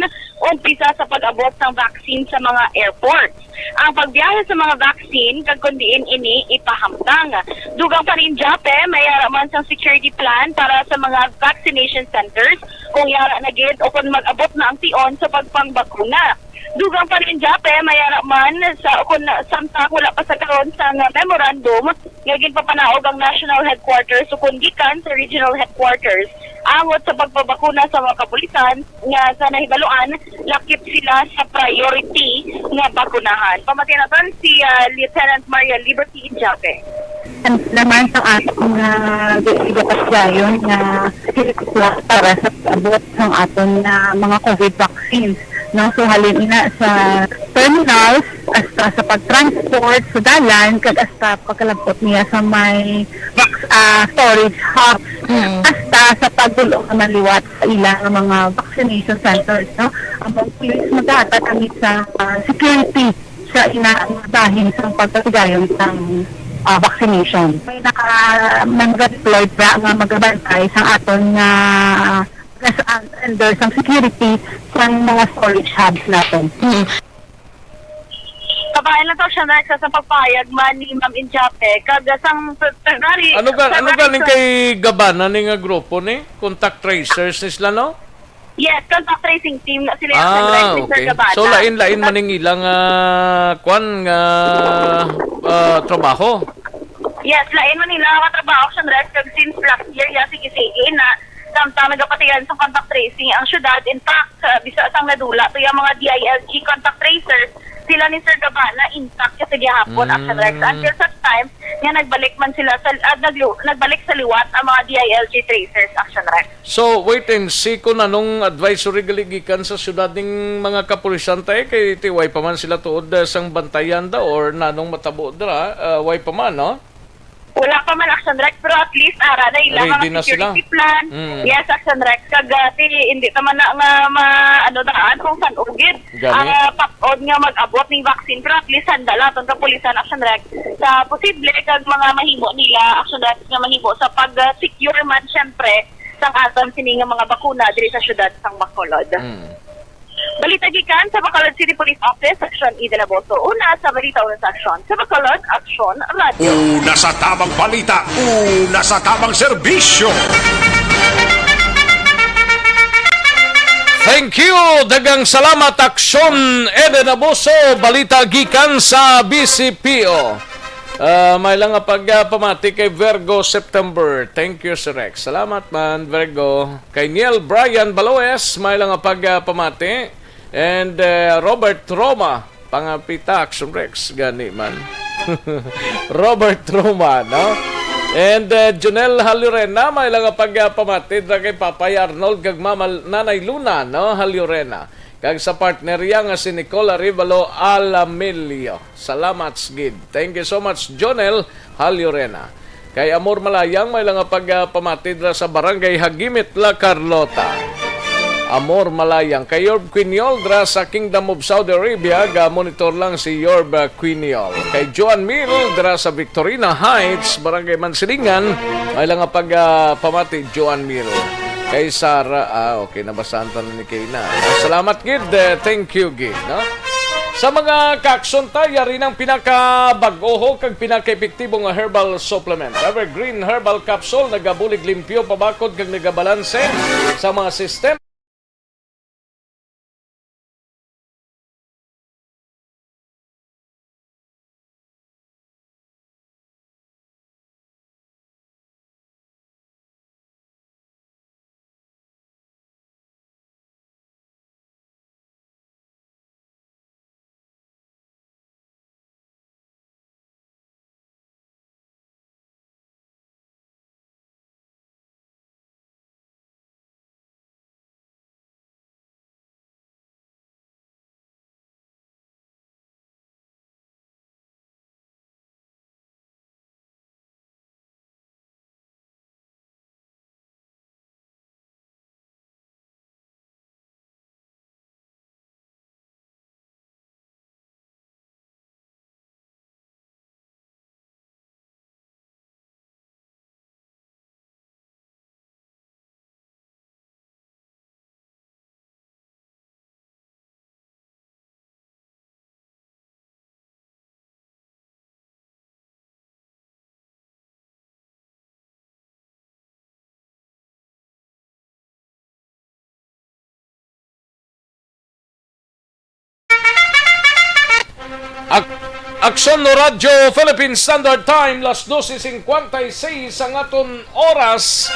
umpisa sa pag-abot ng vaccine sa mga airports. Ang pagbiyahe sa mga vaccine kag kundiin ini ipahamtang. Dugang pa rin Jape, mayara man sang security plan para sa mga vaccination centers kung yara na gid o kung mag-abot na ang tion sa pagpangbakuna. Dugang pa rin Jape, mayara man sa kung samtang wala pa sa karon sa memorandum, ngagin papanaog ang national headquarters so kung gikan sa regional headquarters. Angot sa pagpabakuna sa mga kapulisan nga sa nahibaluan, lakip sila sa priority nga bakunahan. Pamatinatan si Lieutenant Maria Liberty Jape. Naman sa atong gigapasyayon nga silikwa para sa abot ng aton na mga COVID vaccines. No? So halin ina sa terminals, hasta sa pag-transport sa dalan, kag hasta pagkalabot niya sa may storage hubs, hasta sa pagdulong na maliwat sa ilang mga vaccination centers. No? Ang mga police maghatag kami sa security sa inaandahin sa pagtatigayon ng vaccination. May naka-deployed pa nga magabantay sa aton nga under sa security sa mga storage hubs natin. Kabayan lang to siya na sa pagpayag man ni Ma'am Injape kag sang February. Ano galing kay Gabana ni nga grupo ni? Contact tracers ni sila, no? Yes, contact tracing team na sila yung okay. Gabana. So lain-lain maning ilang trabaho. Yes, lain man nila ang trabaho sa kag since last year sige na samtang nagapatigan sa contact tracing ang syudad intact bisa sang nadula to yung mga DILG contact tracers sila ni Sir Gabana intact kasi gihapon Action Rex until such time nga nagbalik man sila sa nagbalik sa liwat ang mga DILG tracers Action Rex. So wait and see kung anong advisory galigikan sa syudad ng mga kapulisan tayo kay tiway pa man sila tuod sang bantayan da or nanong matabo dra way pa man, no? Wala pa man Action Rex pero at least ara na ilang mga security plan. Yes, Action Rex kag hindi naman na ano daan kung saan ugid ang papod nga mag-abot ng vaccine pero at least handala tong kapulisan Action Rex sa posible kag mga mahimo nila Action Rex nga mahimo sa pag-secure man syempre sang aton sini nga mga bakuna diri sa syudad sang Bacolod. Balita gikan sa Bacolod City Police Office, Action E. De La Boto. Una sa balita una sa Action. Sa Bacolod, Action Radio. Una sa tamang balita, una sa tamang serbisyo. Thank you! Dagang salamat Aksyon Eden Abuso, balita gikan sa BCPO. May lang nga pagpamati kay Virgo September. Thank you, Sir Rex. Salamat man, Virgo. Kay Neil Brian Baloes, may lang nga pagpamati. And Robert Roma, pangapita, Action Rex. Gani man. Robert Roma, no? And Junel Halurena, may lang nga pagpamati. Kay Papay Arnold, kag Mama Nanay Luna, no? Halurena. Kag sa partner nga si Nicola Rivalo Alamilio. Salamat, Gid. Thank you so much, Jonel Halyorena. Kay Amor Malayang, may lang pagpamatid sa barangay Hagimit La Carlota. Amor Malayang. Kay Yorb Quiniol dra sa Kingdom of Saudi Arabia, ga-monitor lang si Yorb Quiniol. Kay Joan Mil dra sa Victorina Heights, barangay Mansilingan, may lang pagpamati Joan Mil. Kay Sara, okay, nabasahan pa na ni Kayna. Salamat, Gid. Thank you, Gid. No? Sa mga kakson tayo, rin ang pinakabagoho kag pinaka-epektibong herbal supplement. Evergreen Herbal Capsule, nagabulig limpyo, pabakod kag nagabalanse sa mga sistema. Aksyon no Radyo Philippine Standard Time, las 12:56 ang aton oras.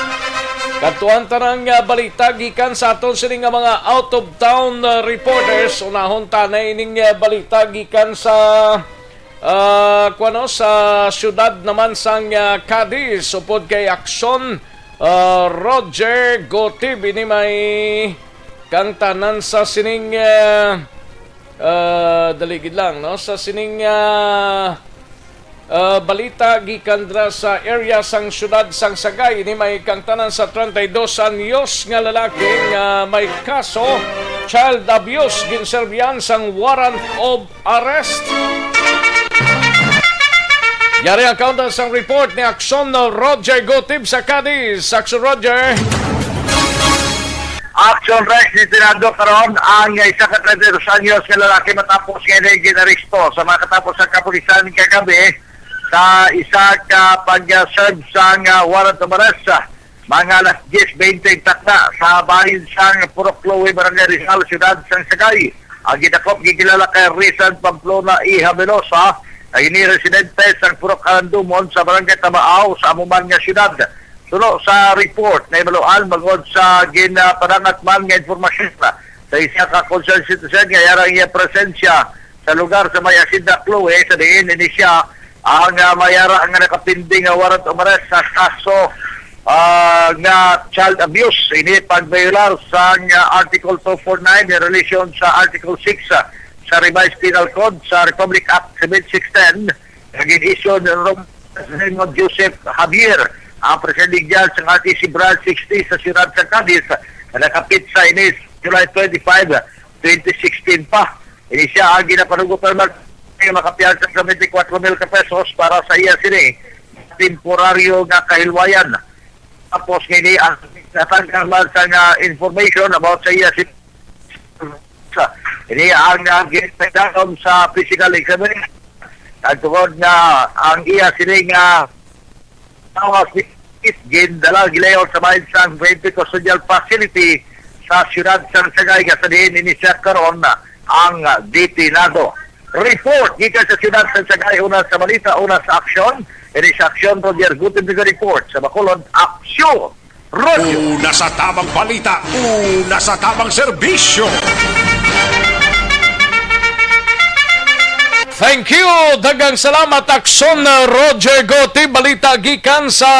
Katuan tanang balita gikan sa aton sining mga out of town reporters. Unahon tanay ning balita gikan sa sa syudad naman sang Cadiz upod kay aksyon Roger Gotib ini may kang tanan sa sining daligid lang no sa sining balita gikan dra sa area sang syudad sang Sagay ini may kang tanan sa 32 anyos nga lalaki nga may kaso child abuse ginserbihan sang warrant of arrest. Yari ang counter sang report ni Aksyon Roger Gotib sa Cadiz. Aksyon Roger. Action Rex itinado karon ang isa ka 32 anyos nga lalaki matapos nga ginaristo sa mga katapos sa kapulisan kagabi sa isa ka pag-serve sa warrant of arrest mga alas 10:20 takna sa bahin sang Purok Chloe, Barangay Rizal, Ciudad sang Sagay. Ang gidakop gikilala kay Rizal Pamplona I. Habelosa ay ini residente sang Purok Alandumon sa Barangay Tamaaw sa amuman nga syudad. Suno sa report na ibaluan magod sa ginapadangat man nga informasyon sa isa ka concerned citizen nga yarang iya presensya sa lugar sa may Asinda Chloe sa diin ini siya ang mayara nga nakapinding warrant of arrest sa kaso nga child abuse. Ini pagbayular sa Article 249 in relation sa Article 6 sa Revised Penal Code sa Republic Act 7610 naging-issue ni Joseph Javier ang presiding judge ng RTC Branch 60 sa Ciudad sa Cadiz na nakapit sa inis July 25, 2016 pa. Ini siya ang ginapanugot ng makapiyan sa 24,000 pesos para sa iya sini temporaryo nga kahilwayan. Tapos ngayon ang natanggaman sa information about sa iya sini. Ini ang ginapagdakam sa physical examination. At tungkol nga ang iya sini nga tawas ni gindala gilayon sa bahin sang 20 custodial facility sa Ciudad San Sagay kasadiin inisya karon ang detinado. Report gikan sa Ciudad San Sagay, una sa balita, una sa aksyon. Ini sa aksyon Roger Gutib report sa Bacolod. Aksyon Roger. Una sa tamang balita, una sa tamang serbisyo. Thank you! Dagang salamat Aksyon Roger Goti. Balita gikan sa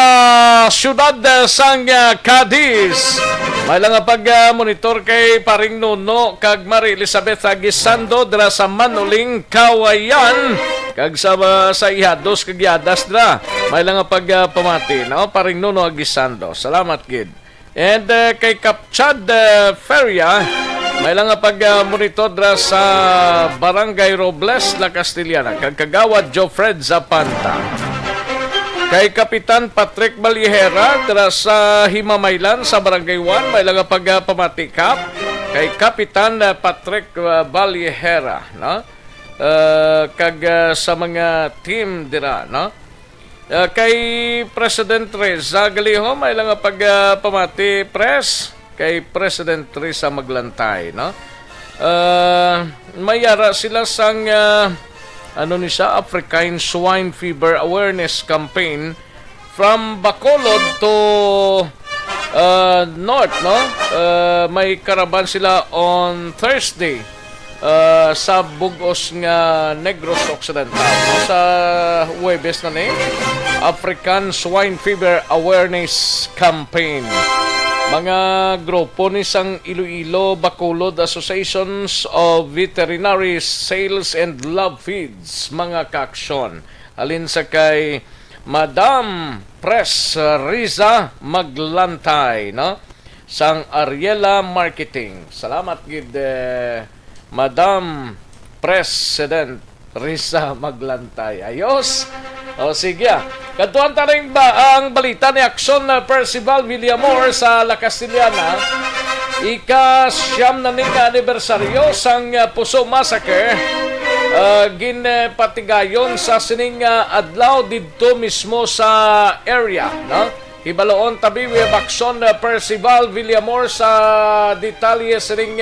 syudad sang Cadiz. May lang pag-monitor kay Paring Nuno kag Mari Elizabeth Aguisando dra sa Manuling, Kawayan. Kag sa ihados kag yadas dra. May lang pag-pamati no? Paring Nuno Aguisando. Salamat gid. And kay Kapchad Feria, may lang pag-monitor dra sa Barangay Robles, La Castellana. Kag Kagawad Jofred Zapanta. Kay Kapitan Patrick Balihera dra sa Himamaylan sa Barangay 1, may lang pag-pamatikap. Kay Kapitan Patrick Balihera, no? Kag sa mga team dira, no? Kay President Reza Galiho, may lang pagpamati press kay President Reza Maglantay, no? Mayara sila sang African Swine Fever Awareness Campaign from Bacolod to North, no? May karaban sila on Thursday sa Bugos nga Negros Occidental, no? Sa Huwebes na African Swine Fever Awareness Campaign. Mga grupo ni sang Iloilo Bacolod Associations of Veterinary Sales and Love Feeds, mga kaaksyon. Alin sa kay Madam Press Riza Maglantay, no? Sang Ariela Marketing. Salamat gid Madam President Riza Maglantay. Ayos. O sige. Katuan taring ba ang balita ni Aksyon Percival Villamor sa La Castellana. Ika-siyam na ning anibersaryo sang Puso Massacre. Ginpatigayon sa sining adlaw didto mismo sa area, no? Hibaloon tabiwi Aksyon Percival Villamor sa detalye sining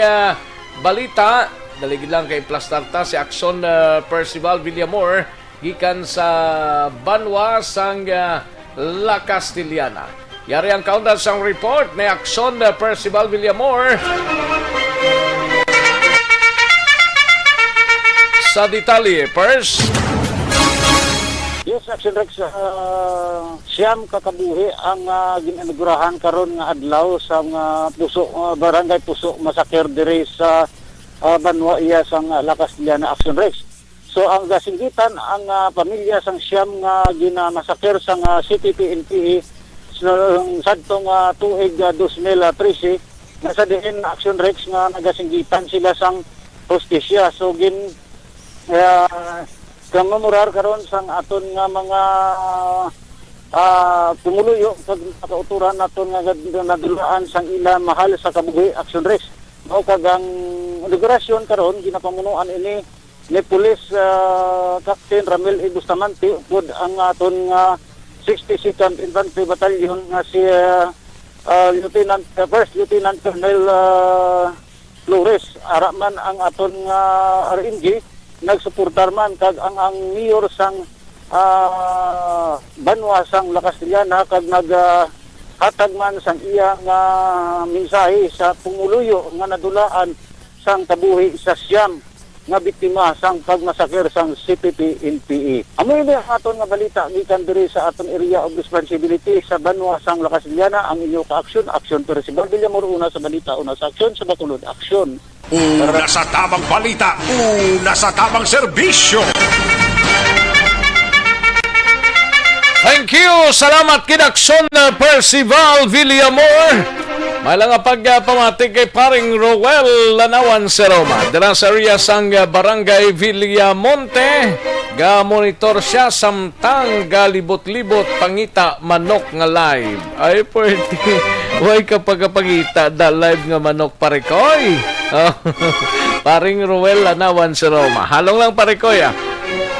balita daligid lang kay Plastarta si Action Percival Villamor gikan sa Banwa sang La Castillana. Yari ang countdown sang report ni Action Percival Villamor. Sa detalye, Pers. Yes, Action Rex, siyam kakabuhi ang ginanagurahan karon nga adlaw sa barangay Puso Massacre dire sa Banwa iya sang La Castillana, Action Rex. So ang gasinggitan ang pamilya sang siyam nga ginamassacre sang CPP-NPA sadtong tuig 2013 nasa diin Action Rex nga nagasinggitan sila sang hostisya. So kamemorar karon sang aton nga mga pumuluyo pag nakauturan naton nga nadulaan sang ila mahal sa kabuhi, Action Rex. Mao kagang inaugurasyon karon ginapamunuan ini ni Police Captain Ramil E. Bustamante upod ang aton nga 62nd Infantry Battalion nga si First Lieutenant Colonel Flores. Araman ang aton nga RNG nagsuportar man kag ang mayor sang Banwa sang La Castillana kag hatag man sang iya nga mensahe sa pumuluyo nga nadulaan sang kabuhi sa siyam nga biktima sang pagmasakir sang CPP-NPA. Amo ini ang aton nga balita gikan diri sa aton area of responsibility sa Banwa sang La Castillana. Ang inyo ka-action, Action Percival Villamor, una sa balita, una sa aksyon, sa Bacolod, aksyon. Una sa tamang balita, una sa tamang serbisyo. Thank you! Salamat kid Action Percival Villamor. May lang pagpamatik kay paring Rowel Lanawan si Roma. Dala sa area sang Barangay Villamonte. Ga-monitor siya samtang galibot-libot pangita manok nga live. Ay, pwede. Huwag kapag pangita da live nga manok parikoy. Paring Rowel Lanawan si Roma. Halong lang parikoy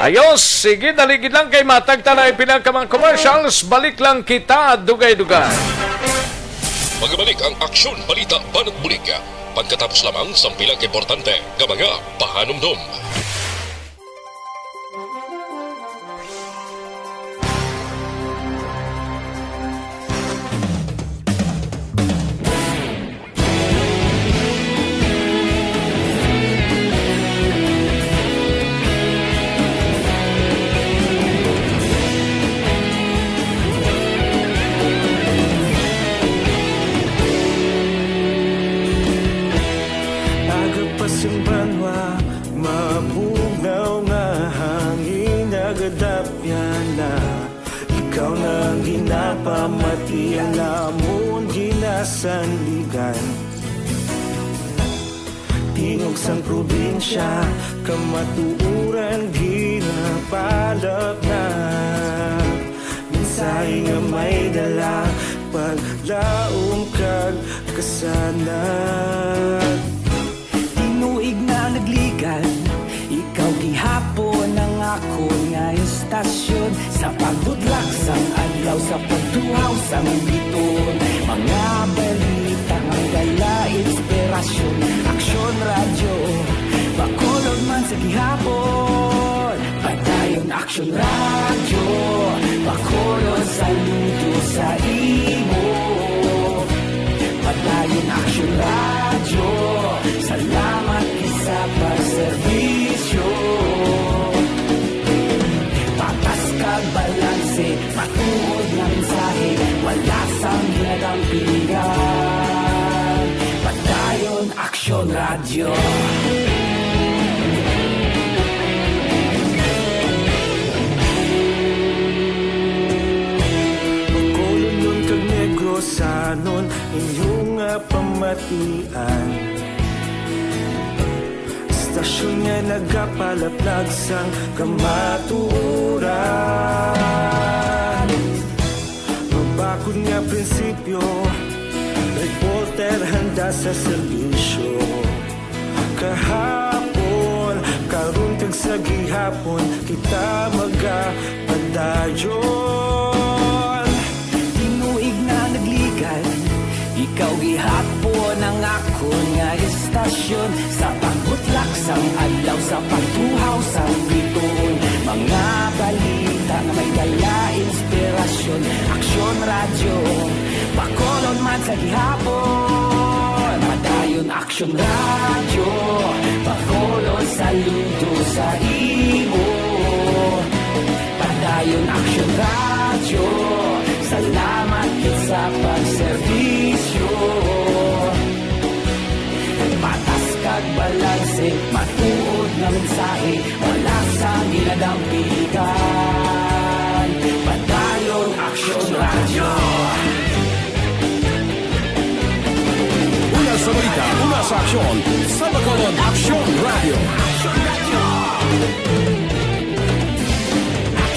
Ayos, sige, daligid lang kay matag talay pinagkamang commercials. Balik lang kita, dugay-dugay. Magbalik ang Aksyon Balita Banat Bulig. Pagkatapos lamang sa pilang importante nga mga pahanumdum. Pamati ang lamon ginasandigan. Tingog sang probinsya kamatuuran ginapalak na. Minsay nga may dala paglaom kag kasanat. Tinuig na nagligan, ikaw gihapon ang ako nga istasyon. Sa pagbudlak sang adlaw, sa pagtuhaw sang biton. Mga balita ang dala inspirasyon. Aksyon radyo, Bacolod man sa gihapon. Padayon Aksyon radyo, Bacolod saludo sa imo. Padayon Aksyon radyo, salamat isa pagserbisyo. Patas kag balanse, matuod na mensahe, wala sang ginadang pilihan. Padayon Aksyon radyo. Bacolod nun kag Negrosanon, inyong pamatian. Istasyon nga nagapalaplag sang kamaturan. Mabakod nga prinsipyo, reporter handa sa serbisyo. Kahapon, karon kag sa gihapon, kita magapadayon. Tinuig na nagligan, ikaw gihapon ang ako nga istasyon. Sa pagbutlak Isang adlaw sa pagtuhaw sa biton, mga balita nga may dala inspirasyon. Aksyon radyo, Bacolod man sa gihapon. Padayon Aksyon radyo, Bacolod saludo sa imo. Padayon Aksyon radyo, salamat kit sa pagserbisyo. Patas kag balanse, matuod na mensahe, wala sa ginadampigan. Padayon Aksyon radyo. Una sa balita, una sa aksyon, sa Bacolod Aksyon Radio.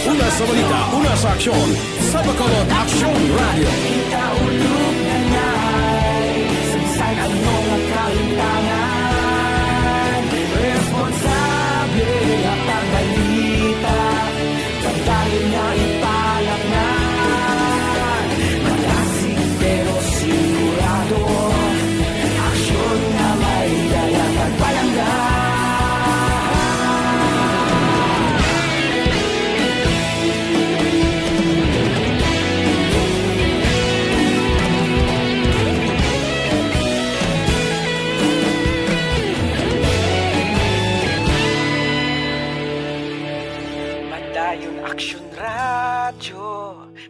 Una sa balita, una sa aksyon, sa Bacolod Aksyon Radio. Kaulog na ngay, sagsay ang mga kaintangan. Responsable at pagbalita, pagdahin na ipalaknan. Malasig pero sigurado, aksyon na may dala pagpalanggan. Padayon Aksyon radyo,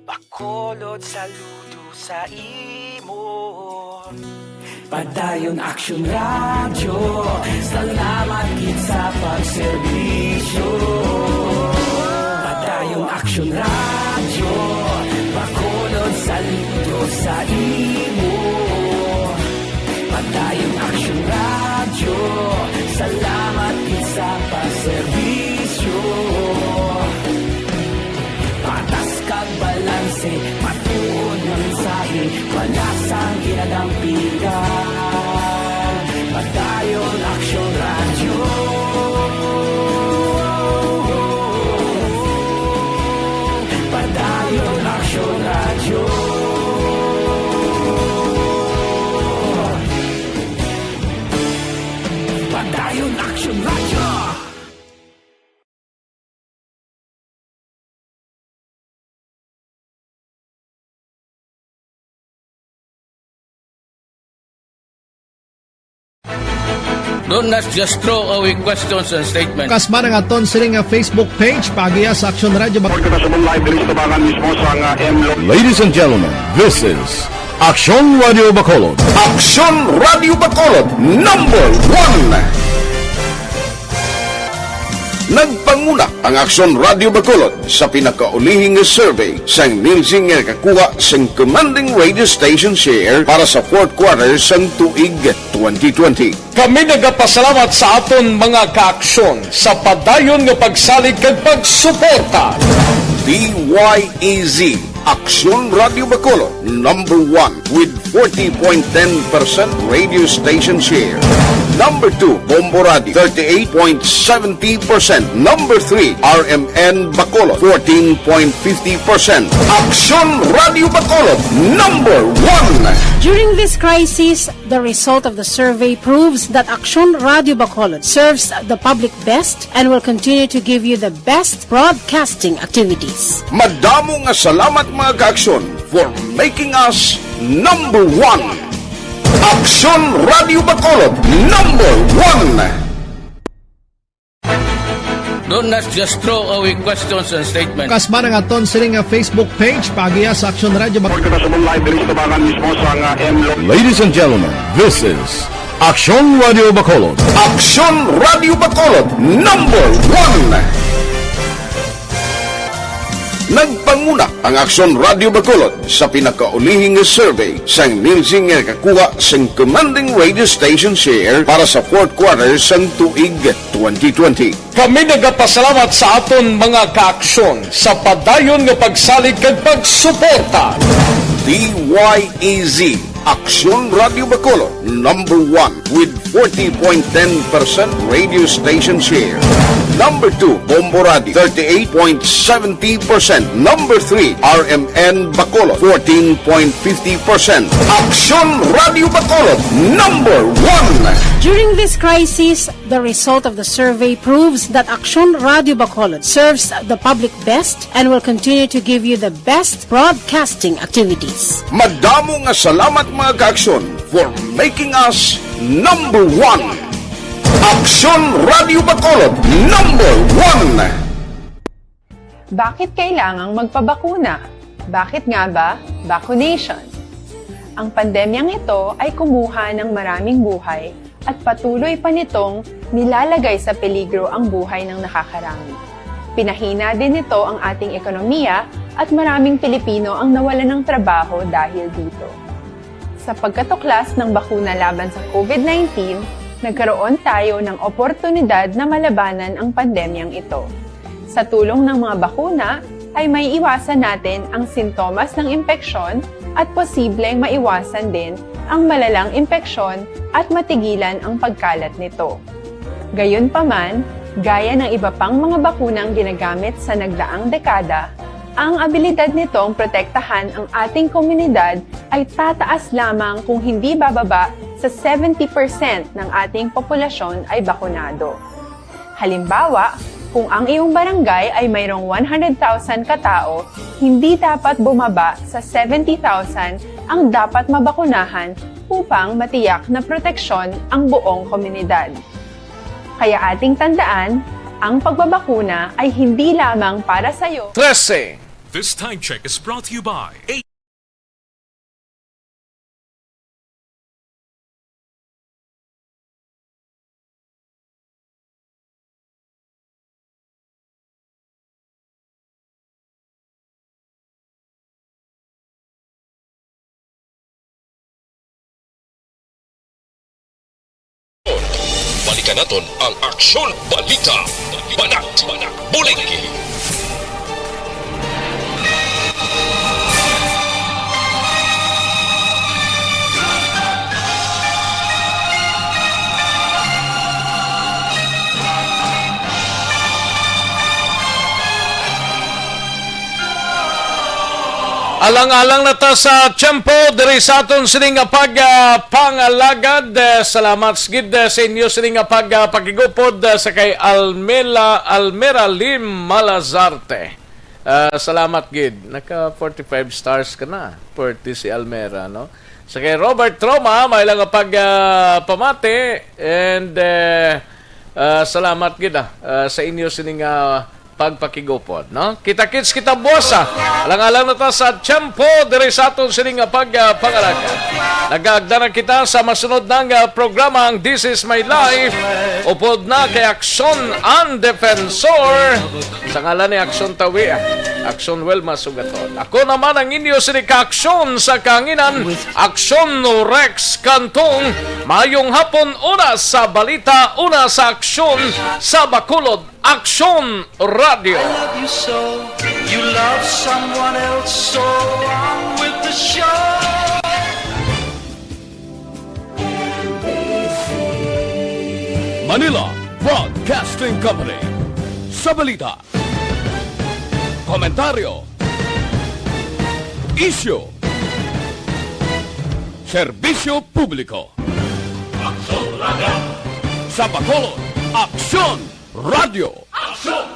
Bacolod saludo sa imo. Padayon Aksyon radyo, salamat kit sa pagserbisyo. Padayon Aksyon radyo, Bacolod saludo sa imo. Padayon Aksyon radyo, salamat kit sa pagserbisyo. Patas kag balanse, matuod na mensahe, wala sang ginadampigan. Padayon Aksyon radyo. Padayon Aksyon radyo. Padayon Aksyon radyo. Don't not just throw away questions and statements. Kasma ng aton siling nga Facebook page pagiya sa Aksyon Radio Ladies and gentlemen, this is Aksyon Radio Bacolod. Aksyon Radio Bacolod, number 1. Nagpanguna ang Aksyon Radio Bacolod sa pinakaulihing survey sa nilsing nga kakuha sa commanding radio station share para sa fourth quarter sa tuig 2020. Kami nagapasalamat sa aton mga kaaksyon sa padayon nga pagsalig kag pagsuporta. DYEZ Aksyon Radio Bacolod, number 1 with 40.10% radio station share. Number 2, Bombo Radio, 38.70%. Number 3, RMN Bacolod, 14.50%. Aksyon Radio Bacolod, number 1. During this crisis, the result of the survey proves that Aksyon Radio Bacolod serves the public best and will continue to give you the best broadcasting activities. Madamo nga salamat mga kaaksyon for making us number 1. Aksyon Radio Bacolod, number 1. Don't not just throw away questions and statements. Kasma ng aton siling nga Facebook page pagiya sa Aksyon Radio Ladies and gentlemen, this is Aksyon Radio Bacolod. Aksyon Radio Bacolod, number 1. Nagpanguna ang Aksyon Radio Bacolod sa pinakaulihing survey sa nilsing nga kakuha sa commanding radio station share para sa fourth quarter sa tuig 2020. Kami nagapasalamat sa aton mga kaaksyon sa padayon nga pagsalig kag pagsuporta. DYEZ Aksyon Radio Bacolod, number 1 with 40.10% radio station share. Number 2, Bombo Radio, 38.70%. Number 3, RMN Bacolod, 14.50%. Aksyon Radio Bacolod, number 1. During this crisis, the result of the survey proves that Aksyon Radio Bacolod serves the public best and will continue to give you the best broadcasting activities. Madamo nga salamat mga ka-aksyon for making us number 1. Aksyon Radio Bacolod, number 1. Bakit kailangang magpabakuna? Bakit nga ba vaccination? Ang pandemyang ito ay kumuha ng maraming buhay at patuloy pa nitong nilalagay sa peligro ang buhay ng nakakarami. Pinahina din nito ang ating ekonomiya at maraming Pilipino ang nawalan ng trabaho dahil dito. Sa pagkatuklas ng bakuna laban sa COVID-19, nagkaroon tayo ng oportunidad na malabanan ang pandemyang ito. Sa tulong ng mga bakuna, ay may iwasan natin ang sintomas ng impeksyon at posibleng maiwasan din ang malalang impeksyon at matigilan ang pagkalat nito. Gayunpaman, gaya ng iba pang mga bakunang ginagamit sa nagdaang dekada, ang abilidad nitong protektahan ang ating komunidad ay tataas lamang kung hindi bababa sa 70% ng ating populasyon ay bakunado. Halimbawa, kung ang iyong barangay ay mayroong 100,000 katao, hindi dapat bumaba sa 70,000 ang dapat mabakunahan upang matiyak na proteksyon ang buong komunidad. Kaya ating tandaan, ang pagbabakuna ay hindi lamang para sa iyo. 13. This time check is brought to you by Balikan naton ang Aksyon Balita. Banat Buligi. Alang-alang na ta sa tiyempo, diri sa aton sining pangalagad. Salamat gid sa inyo sining pagigupod sa kay Almera Lim Malazarte. Salamat gid. Naka 45 stars ka na. 40 si Almera, no? Sa kay Robert Troma, may lang pamati. And salamat gid sa inyo sining pagpakigupod, no? Kita-kits kita buwasa. Alang-alang na ta sa tiyempo diri sa aton sining pangalaga. Nag-aagdanan kita sa masunod ng programa ang This Is My Life. Upod na kay Aksyon ang Defensor. Sa ngalan ni Aksyon Tawi, Aksyon Welma Sugaton. Ako naman ang inyo sining Aksyon sa Kanginan, Aksyon Rex Cantong. Mayong hapon, una sa balita, una sa aksyon sa Bacolod. Aksyon Radio. I love you so, you love someone else, so on with the show. Manila Broadcasting Company. Sa balita, komentaryo, isyu, serbisyo publiko. Aksyon Radio. Sa Bacolod, Aksyon Radio. Aksyon!